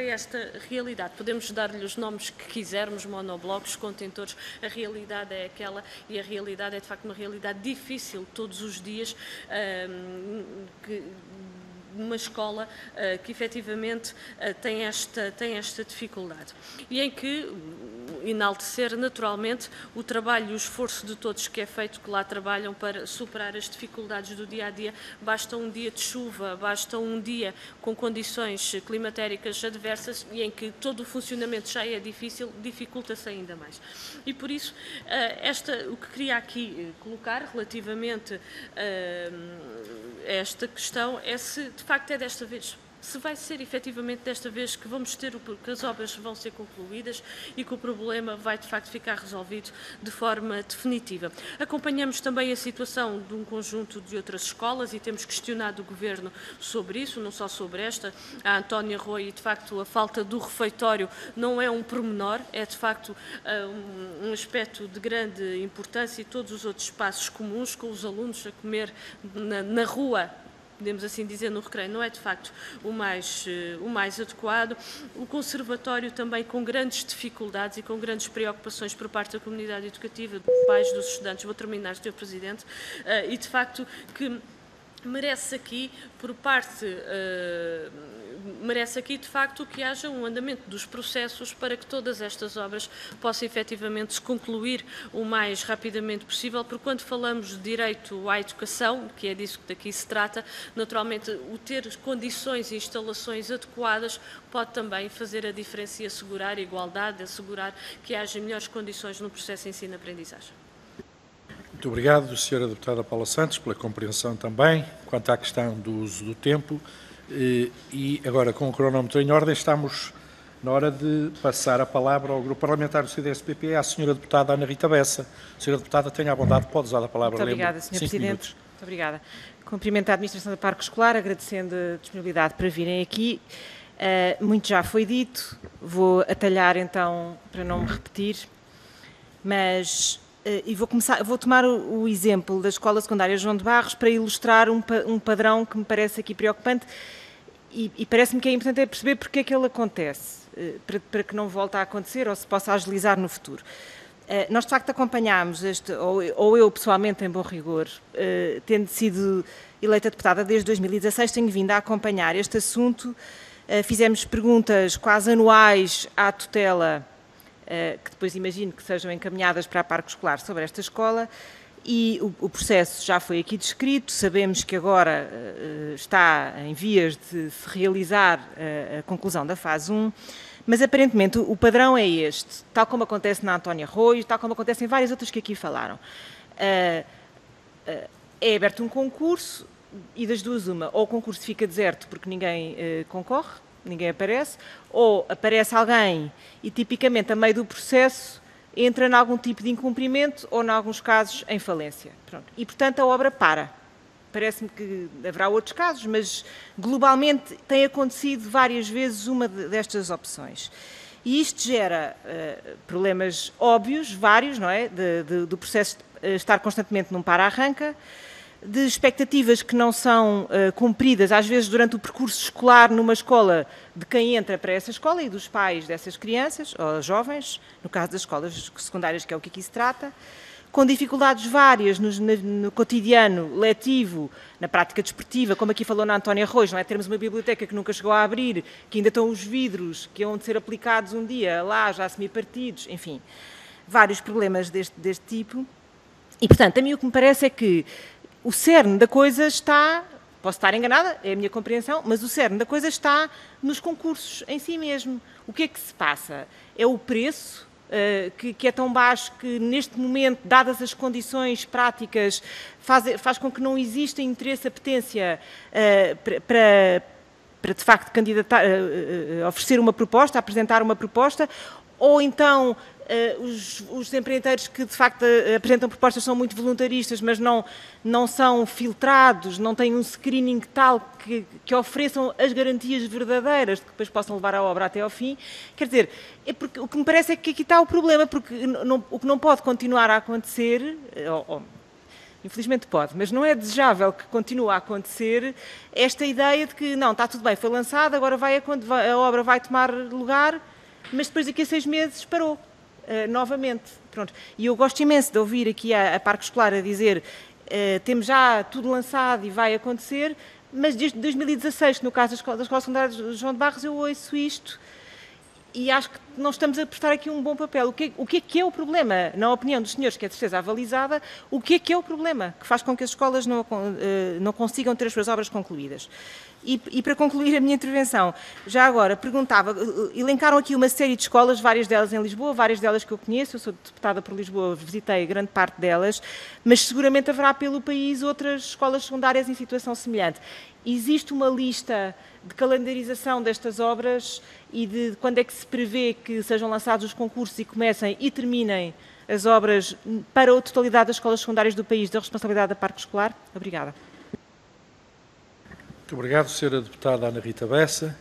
esta realidade. Podemos dar-lhe os nomes que quisermos, monoblocos, contentores, a realidade é aquela e a realidade é de facto uma realidade difícil todos os dias, uma escola que efetivamente tem esta dificuldade e em que enaltecer naturalmente o trabalho e o esforço de todos que é feito, que lá trabalham para superar as dificuldades do dia-a-dia. Basta um dia de chuva, basta um dia com condições climatéricas adversas e em que todo o funcionamento já é difícil, dificulta-se ainda mais. E por isso, o que queria aqui colocar relativamente a esta questão é se de facto é desta vez. Se vai ser efetivamente desta vez que vamos ter, que as obras vão ser concluídas e que o problema vai de facto ficar resolvido de forma definitiva. Acompanhamos também a situação de um conjunto de outras escolas e temos questionado o Governo sobre isso, não só sobre esta, a Antónia Rui, e de facto a falta do refeitório não é um pormenor, é de facto um aspecto de grande importância e todos os outros espaços comuns com os alunos a comer na rua, podemos assim dizer, no recreio, não é de facto o mais adequado. O conservatório também com grandes dificuldades e com grandes preocupações por parte da comunidade educativa, dos pais, dos estudantes. Vou terminar, Sr. Presidente, e de facto que merece aqui, por parte, merece aqui de facto que haja um andamento dos processos para que todas estas obras possam efetivamente se concluir o mais rapidamente possível, porque quando falamos de direito à educação, que é disso que daqui se trata, naturalmente o ter condições e instalações adequadas pode também fazer a diferença e assegurar a igualdade, assegurar que haja melhores condições no processo de ensino-aprendizagem. Muito obrigado, Sra. Deputada Paula Santos, pela compreensão também quanto à questão do uso do tempo. E agora, com o cronómetro em ordem, estamos na hora de passar a palavra ao Grupo Parlamentar do CDS-PP, à Sra. Deputada Ana Rita Bessa. Sra. Deputada, tenha a bondade, pode usar a palavra. Muito obrigada, Sr. Presidente. Muito obrigada. Cumprimento a Administração da Parque Escolar, agradecendo a disponibilidade para virem aqui. Muito já foi dito, vou atalhar então para não me repetir, mas... E vou tomar o exemplo da Escola Secundária João de Barros para ilustrar um padrão que me parece aqui preocupante e parece-me que é importante perceber porque é que ele acontece, para que não volte a acontecer ou se possa agilizar no futuro. Nós, de facto, acompanhámos ou eu pessoalmente, em bom rigor, tendo sido eleita deputada desde 2016, tenho vindo a acompanhar este assunto, fizemos perguntas quase anuais à tutela, que depois imagino que sejam encaminhadas para a Parque Escolar sobre esta escola, e o processo já foi aqui descrito, sabemos que agora está em vias de se realizar a conclusão da fase 1, mas aparentemente o padrão é este, tal como acontece na Antónia Rui, tal como acontece em várias outras que aqui falaram. É aberto um concurso e das duas uma, ou o concurso fica deserto porque ninguém concorre, ninguém aparece, ou aparece alguém e tipicamente a meio do processo entra em algum tipo de incumprimento ou, em alguns casos, em falência. Pronto. E, portanto, a obra para. Parece-me que haverá outros casos, mas globalmente tem acontecido várias vezes uma destas opções. E isto gera problemas óbvios, vários, não é? Do processo de estar constantemente num para-arranca, de expectativas que não são cumpridas, às vezes durante o percurso escolar numa escola de quem entra para essa escola e dos pais dessas crianças, ou jovens, no caso das escolas secundárias, que é o que aqui se trata, com dificuldades várias no cotidiano letivo, na prática desportiva, como aqui falou na Antónia Rui, não é? Termos uma biblioteca que nunca chegou a abrir, que ainda estão os vidros, que hão de ser aplicados um dia lá, já semi-partidos, enfim, vários problemas deste tipo. E, portanto, a mim o que me parece é que o cerne da coisa está, posso estar enganada, é a minha compreensão, mas o cerne da coisa está nos concursos em si mesmo. O que é que se passa? É o preço que é tão baixo que, neste momento, dadas as condições práticas, faz com que não exista interesse, apetência para de facto, candidatar, oferecer uma proposta, apresentar uma proposta, ou então os empreiteiros que de facto apresentam propostas são muito voluntaristas, mas não são filtrados, não têm um screening tal que ofereçam as garantias verdadeiras de que depois possam levar a obra até ao fim. Quer dizer, porque o que me parece é que aqui está o problema, porque o que não pode continuar a acontecer, infelizmente pode, mas não é desejável que continue a acontecer esta ideia de que não, está tudo bem, foi lançado, agora a obra vai tomar lugar, mas depois daqui a 6 meses parou. Novamente, pronto. E eu gosto imenso de ouvir aqui a Parque Escolar a dizer temos já tudo lançado e vai acontecer, mas desde 2016, no caso da Escola Secundária de João de Barros, eu ouço isto e acho que não estamos a prestar aqui um bom papel. O que é o problema? Na opinião dos senhores, que é de certeza avalizada, o que é o problema que faz com que as escolas não consigam ter as suas obras concluídas? E para concluir a minha intervenção, já agora perguntava, elencaram aqui uma série de escolas, várias delas em Lisboa, várias delas que eu conheço, eu sou deputada por Lisboa, visitei grande parte delas, mas seguramente haverá pelo país outras escolas secundárias em situação semelhante. Existe uma lista de calendarização destas obras e de quando é que se prevê que sejam lançados os concursos e comecem e terminem as obras para a totalidade das escolas secundárias do país da responsabilidade da Parque Escolar? Obrigada. Muito obrigado, Sra. Deputada Ana Rita Bessa.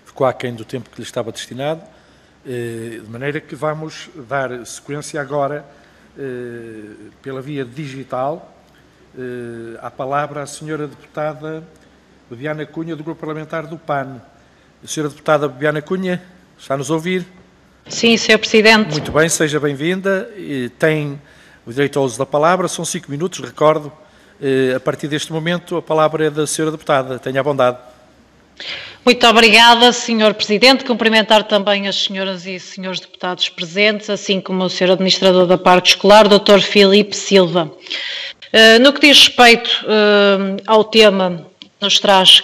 Ficou aquém do tempo que lhe estava destinado, de maneira que vamos dar sequência agora, pela via digital, à palavra à Sra. Deputada Bebiana Cunha, do Grupo Parlamentar do PAN. Sra. Deputada Bebiana Cunha, está-nos a ouvir? Sim, Sr. Presidente. Muito bem, seja bem-vinda. Tem o direito ao uso da palavra, são 5 minutos, recordo. A partir deste momento, a palavra é da Sra. Deputada. Tenha a bondade. Muito obrigada, Sr. Presidente. Cumprimentar também as senhoras e senhores deputados presentes, assim como o Sr. Administrador da Parque Escolar, Dr. Filipe Silva. No que diz respeito ao tema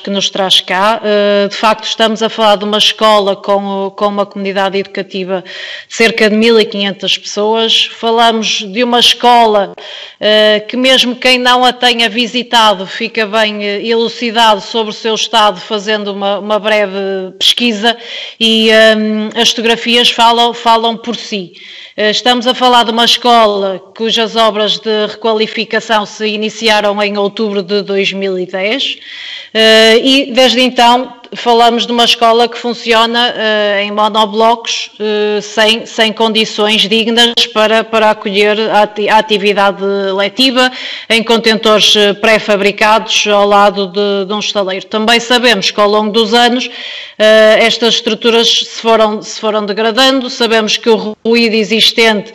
que nos traz cá, de facto estamos a falar de uma escola com uma comunidade educativa de cerca de 1.500 pessoas, falamos de uma escola que mesmo quem não a tenha visitado fica bem elucidado sobre o seu estado fazendo uma breve pesquisa e as fotografias falam por si. Estamos a falar de uma escola cujas obras de requalificação se iniciaram em outubro de 2010 e desde então falamos de uma escola que funciona em monoblocos sem condições dignas para acolher a atividade letiva em contentores pré-fabricados ao lado de um estaleiro. Também sabemos que ao longo dos anos estas estruturas se foram degradando, sabemos que o ruído existente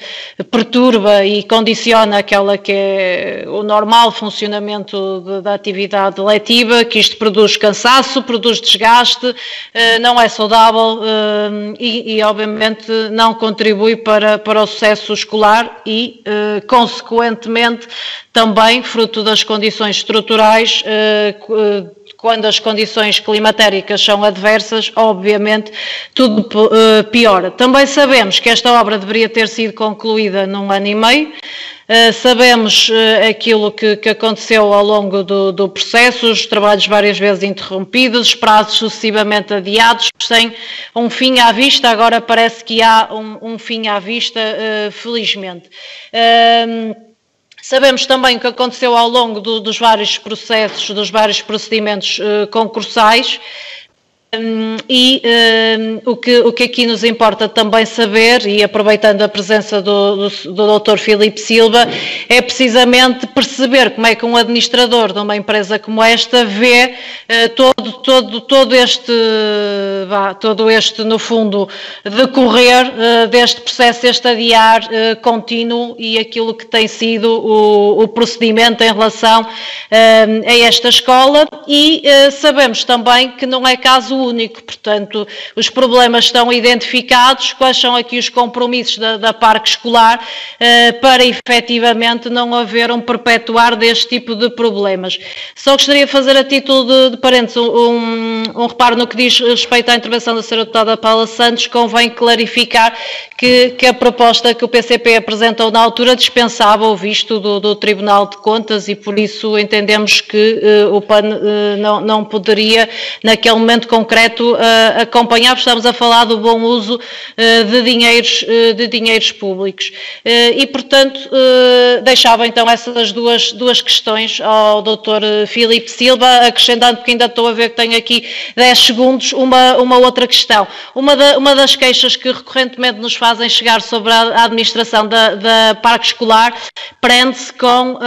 perturba e condiciona aquela que é o normal funcionamento da atividade letiva, que isto produz cansaço, produz desgaste, não é saudável e obviamente não contribui para o sucesso escolar e, consequentemente, também fruto das condições estruturais, quando as condições climatéricas são adversas, obviamente, tudo piora. Também sabemos que esta obra deveria ter sido concluída num ano e meio. Sabemos aquilo que aconteceu ao longo do processo, os trabalhos várias vezes interrompidos, os prazos sucessivamente adiados, sem um fim à vista. Agora parece que há um fim à vista, felizmente. Sabemos também o que aconteceu ao longo dos vários processos, dos vários procedimentos concursais. O que aqui nos importa também saber, e aproveitando a presença do Dr. Filipe Silva, é precisamente perceber como é que um administrador de uma empresa como esta vê todo este, no fundo, decorrer deste processo, este adiar contínuo e aquilo que tem sido o procedimento em relação a esta escola e sabemos também que não é caso único, portanto, os problemas estão identificados, quais são aqui os compromissos da Parque Escolar para efetivamente não haver um perpetuar deste tipo de problemas. Só gostaria de fazer a título de parênteses um reparo no que diz respeito à intervenção da Sra. Deputada Paula Santos. Convém clarificar que a proposta que o PCP apresentou na altura dispensava o visto do Tribunal de Contas e por isso entendemos que o PAN não poderia, naquele momento concreto, concreto acompanhar, porque estamos a falar do bom uso de dinheiros públicos. E, portanto, deixava então essas duas questões ao Dr. Filipe Silva, acrescentando, porque ainda estou a ver que tenho aqui 10 segundos, uma outra questão. Uma das queixas que recorrentemente nos fazem chegar sobre a administração da parque escolar prende-se com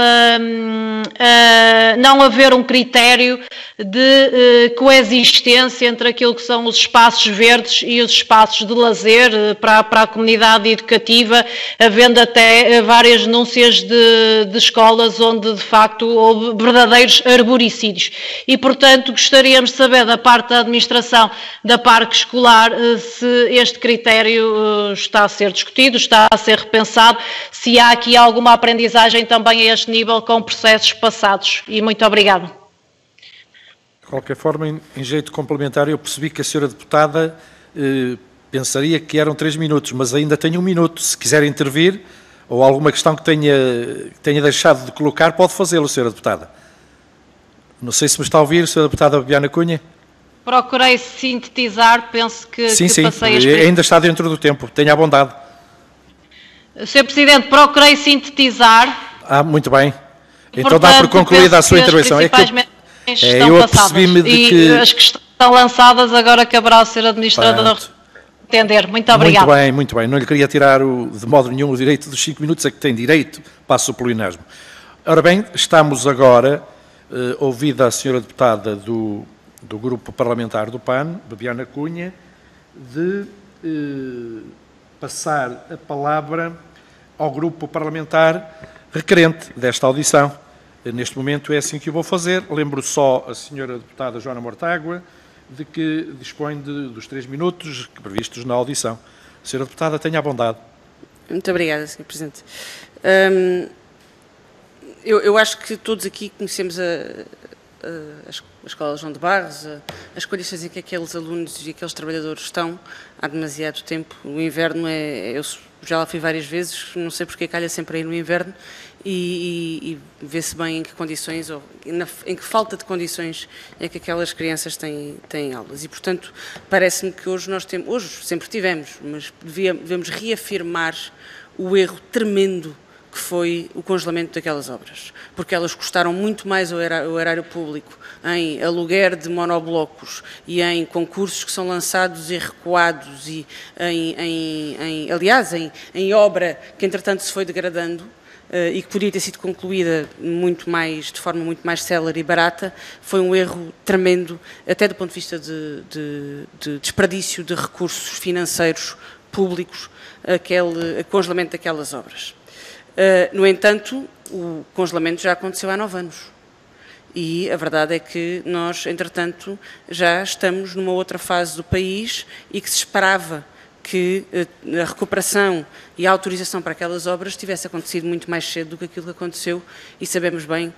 não haver um critério de coexistência entre aquilo que são os espaços verdes e os espaços de lazer para a comunidade educativa, havendo até várias denúncias de escolas onde de facto houve verdadeiros arboricídios. E, portanto, gostaríamos de saber da parte da administração da parque escolar se este critério está a ser discutido, está a ser repensado, se há aqui alguma aprendizagem também a este nível com processos passados. E muito obrigada. De qualquer forma, em jeito complementar, eu percebi que a senhora deputada pensaria que eram 3 minutos, mas ainda tenho 1 minuto. Se quiser intervir, ou alguma questão que tenha deixado de colocar, pode fazê-lo, senhora deputada. Não sei se me está a ouvir, senhora deputada Bebiana Cunha. Procurei sintetizar, penso que sim, passei a explicar. Ainda está dentro do tempo, tenha a bondade. Sr. Presidente, procurei sintetizar. Muito bem. Então portanto, dá por concluída a sua intervenção. Eu apercebi-me de que... as que estão lançadas agora caberá ao Sr. Administrador entender. Muito obrigado. Muito bem. Não lhe queria tirar de modo nenhum o direito dos 5 minutos a que tem direito, passo o pleonasmo. Ora bem, estamos agora, ouvida a senhora deputada do Grupo Parlamentar do PAN, Bebiana Cunha, de passar a palavra ao Grupo Parlamentar requerente desta audição. Neste momento é assim que o vou fazer. Lembro só a senhora deputada Joana Mortágua de que dispõe dos 3 minutos previstos na audição. A senhora deputada, tenha a bondade. Muito obrigada, Sr. Presidente. Eu acho que todos aqui conhecemos a Escola João de Barros, as condições em que aqueles alunos e aqueles trabalhadores estão há demasiado tempo. O inverno eu já lá fui várias vezes, não sei porque calha sempre aí no inverno, e vê-se bem em que condições, ou em que falta de condições é que aquelas crianças têm aulas. E, portanto, parece-me que hoje hoje sempre tivemos, mas devemos reafirmar o erro tremendo que foi o congelamento daquelas obras, porque elas custaram muito mais ao erário público em aluguer de monoblocos e em concursos que são lançados e recuados e aliás, em obra que entretanto se foi degradando e que podia ter sido concluída de forma muito mais célere e barata. Foi um erro tremendo, até do ponto de vista de desperdício de recursos financeiros públicos, aquele congelamento daquelas obras. No entanto, o congelamento já aconteceu há 9 anos e a verdade é que nós, entretanto, já estamos numa outra fase do país e que se esperava que a recuperação e a autorização para aquelas obras tivesse acontecido muito mais cedo do que aquilo que aconteceu, e sabemos bem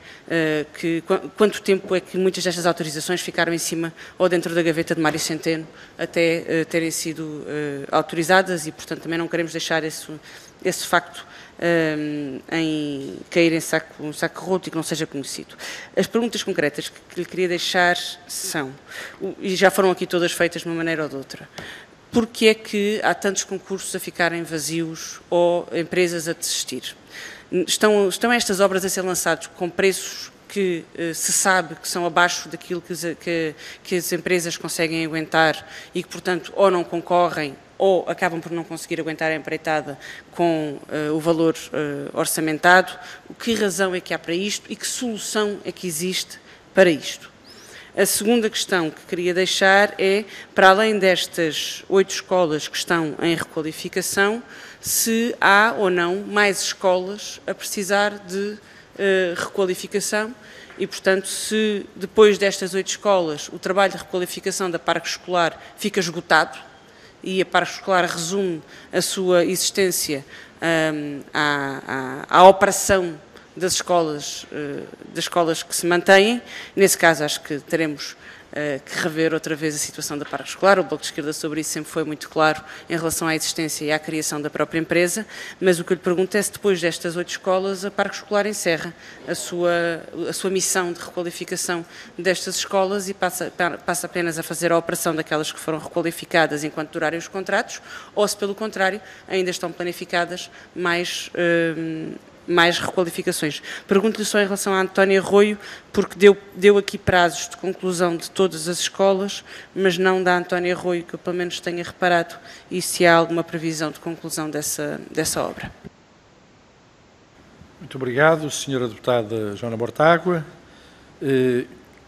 quanto tempo é que muitas destas autorizações ficaram em cima ou dentro da gaveta de Mário Centeno até terem sido autorizadas, e portanto também não queremos deixar esse facto em cair em um saco roto e que não seja conhecido. As perguntas concretas que lhe queria deixar são, e já foram aqui todas feitas de uma maneira ou de outra: porque é que há tantos concursos a ficarem vazios ou empresas a desistir? Estão estas obras a ser lançadas com preços que se sabe que são abaixo daquilo que as empresas conseguem aguentar e que, portanto, ou não concorrem ou acabam por não conseguir aguentar a empreitada com o valor orçamentado? Que razão é que há para isto e que solução é que existe para isto? A segunda questão que queria deixar é, para além destas 8 escolas que estão em requalificação, se há ou não mais escolas a precisar de requalificação e, portanto, se depois destas 8 escolas o trabalho de requalificação da parque escolar fica esgotado e a parque escolar resume a sua existência à operação das escolas que se mantêm. Nesse caso, acho que teremos que rever outra vez a situação da Parque Escolar. O Bloco de Esquerda sobre isso sempre foi muito claro em relação à existência e à criação da própria empresa, mas o que eu lhe pergunto é se depois destas 8 escolas a Parque Escolar encerra a sua missão de requalificação destas escolas e passa apenas a fazer a operação daquelas que foram requalificadas enquanto durarem os contratos, ou se pelo contrário ainda estão planificadas mais requalificações. Pergunto-lhe só em relação a António Arroio, porque deu aqui prazos de conclusão de todas as escolas, mas não da António Arroio, que eu pelo menos tenha reparado, e se há alguma previsão de conclusão dessa obra. Muito obrigado, Sra. Deputada Joana Mortágua.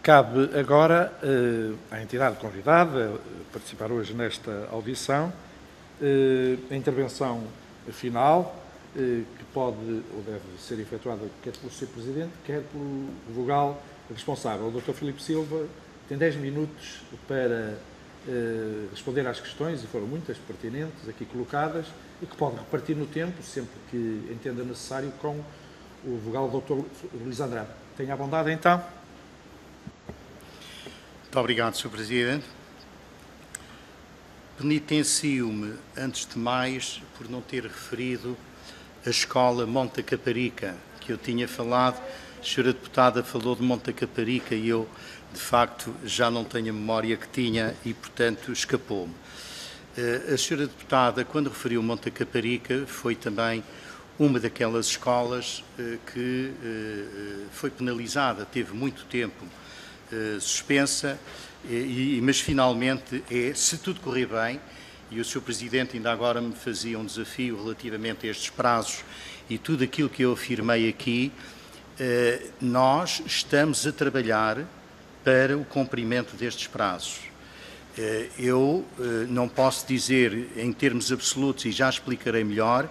Cabe agora à entidade convidada a participar hoje nesta audição a intervenção final, que pode ou deve ser efetuada quer pelo Sr. Presidente, quer pelo vogal responsável. O Dr. Filipe Silva tem 10 minutos para responder às questões, e foram muitas pertinentes aqui colocadas, e que pode repartir no tempo, sempre que entenda necessário, com o vogal Dr. Luís Andrade. Tenha a bondade, então. Muito obrigado, Sr. Presidente. Penitencio-me, antes de mais, por não ter referido a escola Monte Caparica, que eu tinha falado. A senhora deputada falou de Monte Caparica e eu, de facto, já não tenho a memória que tinha e, portanto, escapou-me. A senhora deputada, quando referiu Monte Caparica, foi também uma daquelas escolas que foi penalizada, teve muito tempo suspensa, mas finalmente, se tudo correr bem, e o Sr. Presidente ainda agora me fazia um desafio relativamente a estes prazos e tudo aquilo que eu afirmei aqui, nós estamos a trabalhar para o cumprimento destes prazos. Eu não posso dizer em termos absolutos, e já explicarei melhor,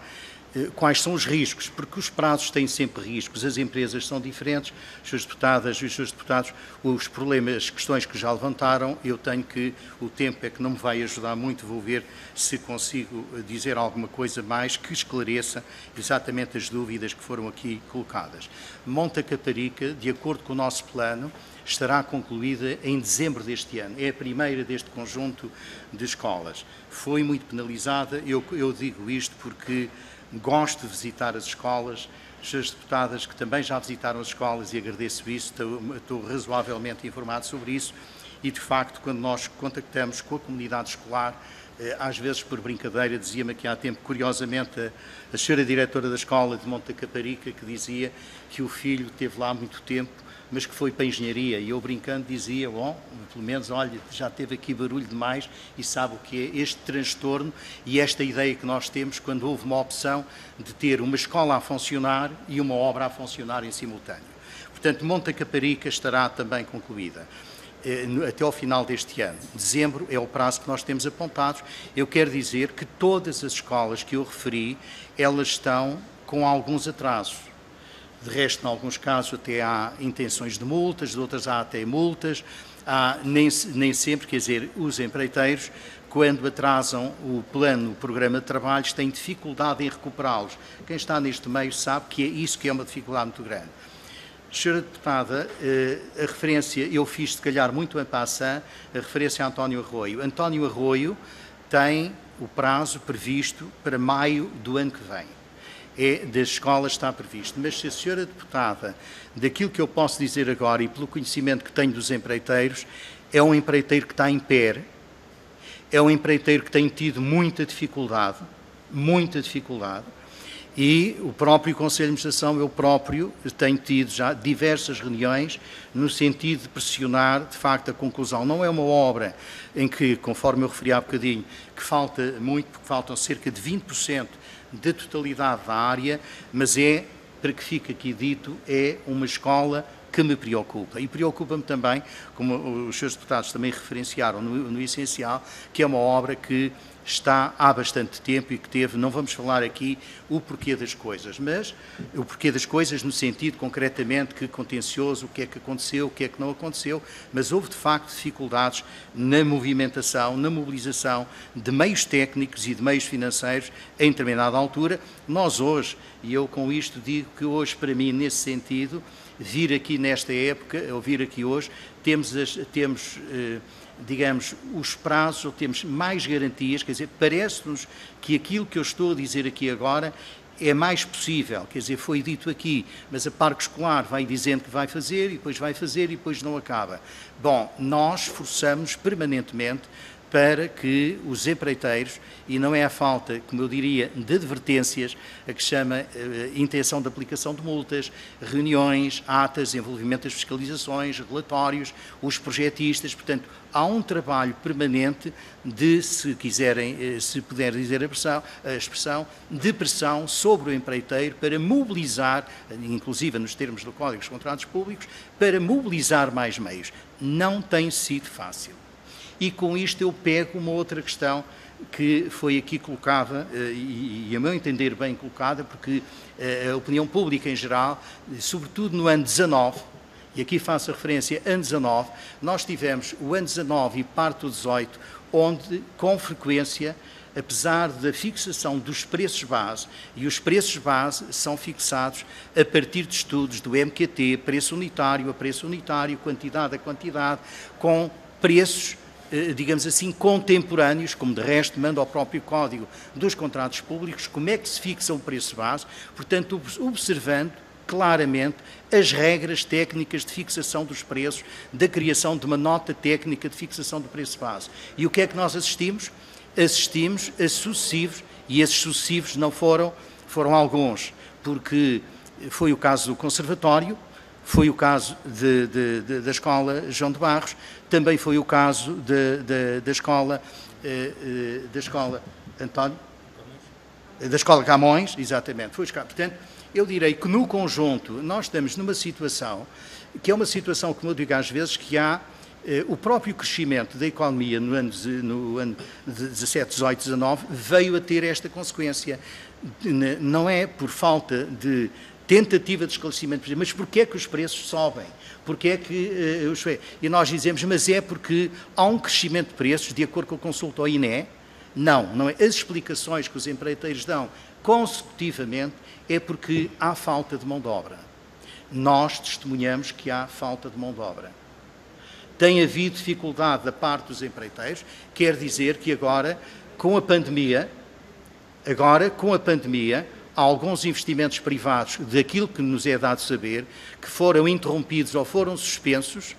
quais são os riscos, porque os prazos têm sempre riscos, as empresas são diferentes, as suas deputadas e os seus deputados, os problemas, as questões que já levantaram, eu tenho que, o tempo é que não me vai ajudar muito, vou ver se consigo dizer alguma coisa mais que esclareça exatamente as dúvidas que foram aqui colocadas. Monte Caparica, de acordo com o nosso plano, estará concluída em dezembro deste ano. É a primeira deste conjunto de escolas. Foi muito penalizada, eu digo isto porque gosto de visitar as escolas, as deputadas que também já visitaram as escolas, e agradeço isso, estou razoavelmente informado sobre isso, e de facto, quando nós contactamos com a comunidade escolar, às vezes por brincadeira, dizia-me aqui há tempo, curiosamente, a senhora diretora da escola de Monte Caparica, que dizia que o filho esteve lá há muito tempo, mas que foi para a engenharia, e eu brincando dizia, bom, pelo menos, olha, já teve aqui barulho demais e sabe o que é este transtorno e esta ideia que nós temos quando houve uma opção de ter uma escola a funcionar e uma obra a funcionar em simultâneo. Portanto, Monte Caparica estará também concluída até ao final deste ano. Dezembro é o prazo que nós temos apontados. Eu quero dizer que todas as escolas que eu referi, elas estão com alguns atrasos. De resto, em alguns casos, até há intenções de multas, de outras há até multas. Nem sempre, quer dizer, os empreiteiros, quando atrasam o plano, o programa de trabalhos, têm dificuldade em recuperá-los. Quem está neste meio sabe que é isso que é uma dificuldade muito grande. Senhora Deputada, a referência, eu fiz, se calhar, muito em passant, a referência a António Arroio. António Arroio tem o prazo previsto para maio do ano que vem. Das escolas está previsto. Mas se a senhora deputada, daquilo que eu posso dizer agora e pelo conhecimento que tenho dos empreiteiros, é um empreiteiro que está em pé, é um empreiteiro que tem tido muita dificuldade, e o próprio Conselho de Administração, eu próprio, tenho tido já diversas reuniões no sentido de pressionar, de facto, a conclusão. Não é uma obra em que, conforme eu referi há bocadinho, que falta muito, porque faltam cerca de 20% da totalidade da área, mas é, para que fique aqui dito, é uma escola que me preocupa. E preocupa-me também, como os seus deputados também referenciaram no essencial, que é uma obra que está há bastante tempo e que teve, não vamos falar aqui o porquê das coisas, mas o porquê das coisas no sentido concretamente que contencioso, o que é que aconteceu, o que é que não aconteceu, mas houve de facto dificuldades na movimentação, na mobilização de meios técnicos e de meios financeiros em determinada altura. Nós hoje, e eu com isto digo que hoje para mim nesse sentido, vir aqui nesta época, ou vir aqui hoje, temos digamos, os prazos, ou temos mais garantias, quer dizer, parece-nos que aquilo que eu estou a dizer aqui agora é mais possível, quer dizer, foi dito aqui, mas a Parque Escolar vai dizendo que vai fazer, e depois vai fazer, e depois não acaba. Bom, nós esforçamos permanentemente para que os empreiteiros, e não é a falta, como eu diria, de advertências, a que chama intenção de aplicação de multas, reuniões, atas, envolvimento das fiscalizações, relatórios, os projetistas, portanto, há um trabalho permanente de, se quiserem, se puder dizer a expressão, de pressão sobre o empreiteiro para mobilizar, inclusive nos termos do Código dos Contratos Públicos, para mobilizar mais meios. Não tem sido fácil. E com isto eu pego uma outra questão que foi aqui colocada, e a meu entender bem colocada, porque a opinião pública em geral, sobretudo no ano 19, e aqui faço a referência ano 19, nós tivemos o ano 19 e parte do 18, onde com frequência, apesar da fixação dos preços base, e os preços base são fixados a partir de estudos do MQT, preço unitário a preço unitário, quantidade a quantidade, com preços, digamos assim, contemporâneos, como de resto manda ao próprio Código dos Contratos Públicos, como é que se fixa o preço base, portanto, observando claramente as regras técnicas de fixação dos preços, da criação de uma nota técnica de fixação do preço base. E o que é que nós assistimos? Assistimos a sucessivos, e esses sucessivos não foram alguns, porque foi o caso do Conservatório, foi o caso da Escola João de Barros, também foi o caso da Escola António, da Escola Camões, exatamente. Portanto, eu direi que no conjunto nós estamos numa situação, que é uma situação, como eu digo às vezes, que há o próprio crescimento da economia no ano de 17, 18, 19, veio a ter esta consequência. Não é por falta de tentativa de esclarecimento, mas porquê é que os preços sobem? Porquê é que e nós dizemos, mas é porque há um crescimento de preços, de acordo com a consulta ao INE? Não é. As explicações que os empreiteiros dão consecutivamente é porque há falta de mão de obra. Nós testemunhamos que há falta de mão de obra. Tem havido dificuldade da parte dos empreiteiros, quer dizer que agora, com a pandemia, há alguns investimentos privados, daquilo que nos é dado saber, que foram interrompidos ou foram suspensos,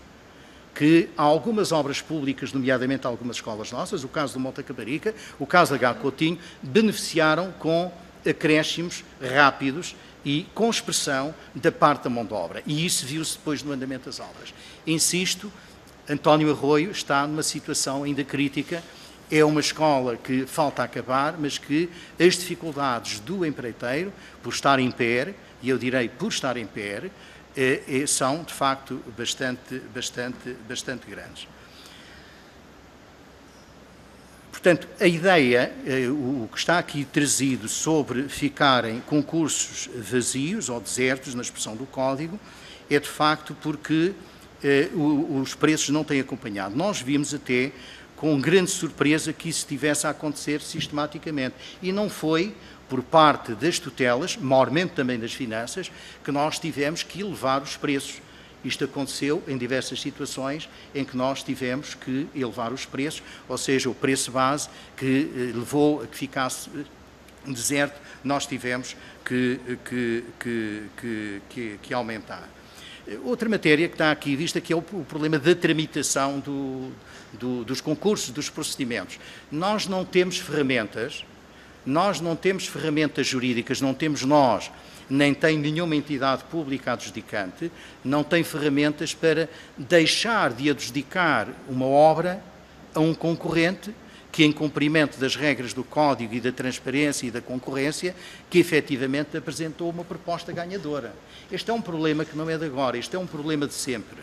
que há algumas obras públicas, nomeadamente algumas escolas nossas, o caso do Monte Caparica, o caso da Gá Coutinho, beneficiaram com acréscimos rápidos e com expressão da parte da mão de obra. E isso viu-se depois no andamento das obras. Insisto, António Arroio está numa situação ainda crítica. É uma escola que falta acabar, mas que as dificuldades do empreiteiro, por estar em pé, e eu direi por estar em pé, são, de facto, bastante grandes. Portanto, a ideia, o que está aqui trazido sobre ficarem concursos vazios ou desertos, na expressão do Código, é, de facto, porque os preços não têm acompanhado. Nós vimos até com grande surpresa que isso estivesse a acontecer sistematicamente. E não foi por parte das tutelas, maiormente também das finanças, que nós tivemos que elevar os preços. Isto aconteceu em diversas situações em que nós tivemos que elevar os preços, ou seja, o preço base que levou a que ficasse deserto, nós tivemos que aumentar. Outra matéria que está aqui vista, que é o problema da tramitação dos concursos, dos procedimentos. Nós não temos ferramentas jurídicas, não temos nós, nem tem nenhuma entidade pública adjudicante, não tem ferramentas para deixar de adjudicar uma obra a um concorrente que, em cumprimento das regras do Código e da transparência e da concorrência, que efetivamente apresentou uma proposta ganhadora. Este é um problema que não é de agora, este é um problema de sempre.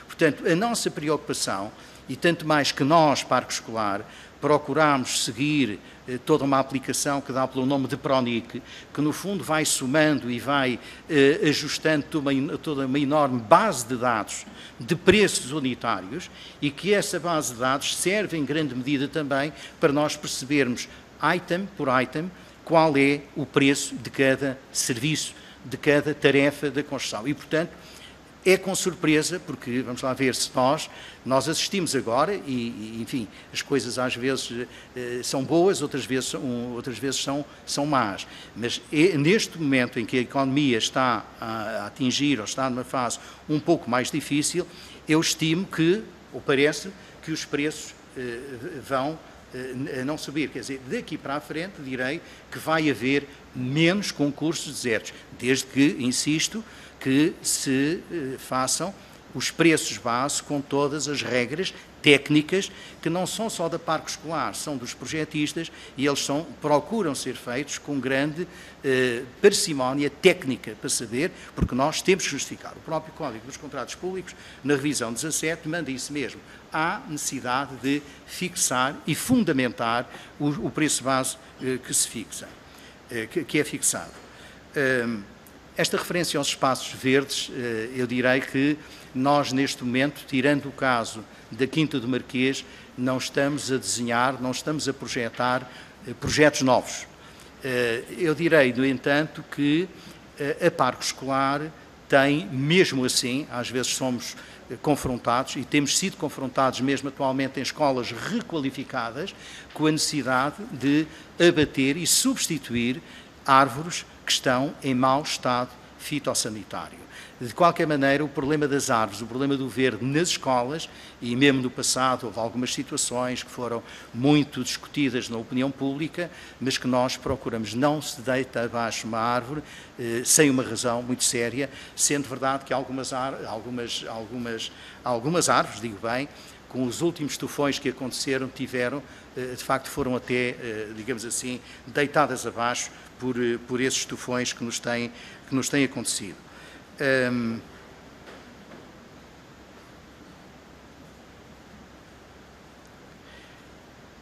Portanto, a nossa preocupação, e tanto mais que nós, Parque Escolar, procuramos seguir toda uma aplicação que dá pelo nome de PRONIC, que no fundo vai somando e vai ajustando toda uma enorme base de dados de preços unitários, e que essa base de dados serve em grande medida também para nós percebermos, item por item, qual é o preço de cada serviço, de cada tarefa da construção. E, portanto, é com surpresa, porque, vamos lá ver, se nós assistimos agora, e enfim, as coisas às vezes são boas, outras vezes são más, mas neste momento em que a economia está a atingir, ou está numa fase um pouco mais difícil, eu estimo que, ou parece, que os preços vão não subir. Quer dizer, daqui para a frente direi que vai haver menos concursos desertos, desde que, insisto, que se façam os preços base com todas as regras técnicas que não são só da Parque Escolar, são dos projetistas e eles procuram ser feitos com grande parcimónia técnica para saber, porque nós temos que justificar. O próprio Código dos Contratos Públicos, na revisão 17, manda isso mesmo. Há necessidade de fixar e fundamentar o preço base que se fixa, que é fixado. Esta referência aos espaços verdes, eu direi que nós, neste momento, tirando o caso da Quinta do Marquês, não estamos a desenhar, não estamos a projetar projetos novos. Eu direi, no entanto, que a Parque Escolar tem, mesmo assim, às vezes somos confrontados, e temos sido confrontados mesmo atualmente em escolas requalificadas, com a necessidade de abater e substituir árvores que estão em mau estado fitossanitário. De qualquer maneira, o problema das árvores, o problema do verde nas escolas, e mesmo no passado houve algumas situações que foram muito discutidas na opinião pública, mas que nós procuramos não se deita abaixo uma árvore sem uma razão muito séria, sendo verdade que algumas árvores, digo bem, com os últimos tufões que aconteceram, de facto foram até, digamos assim, deitadas abaixo por esses tufões que nos têm acontecido.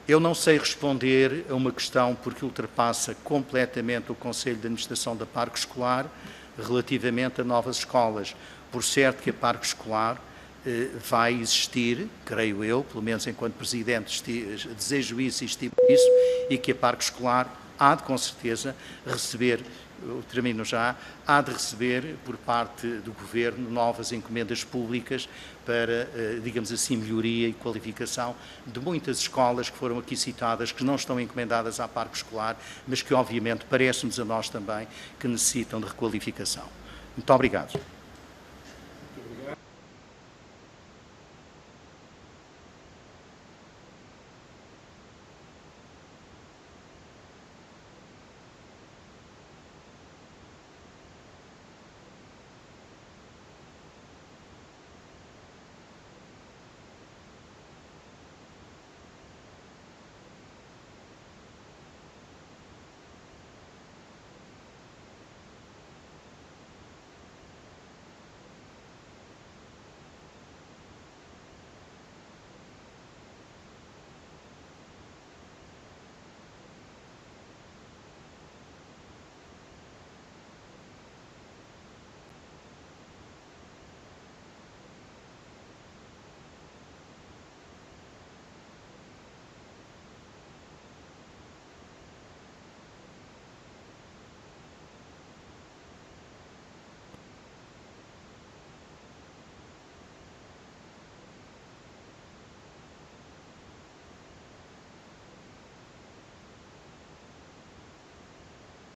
Eu não sei responder a uma questão porque ultrapassa completamente o Conselho de Administração da Parque Escolar relativamente a novas escolas. Por certo que a Parque Escolar vai existir, creio eu, pelo menos enquanto Presidente desejo isso e estimo isso, e que a Parque Escolar há de, com certeza, receber, eu termino já, há de receber por parte do Governo novas encomendas públicas para, digamos assim, melhoria e qualificação de muitas escolas que foram aqui citadas, que não estão encomendadas à Parque Escolar, mas que, obviamente, parece-nos a nós também que necessitam de requalificação. Muito obrigado.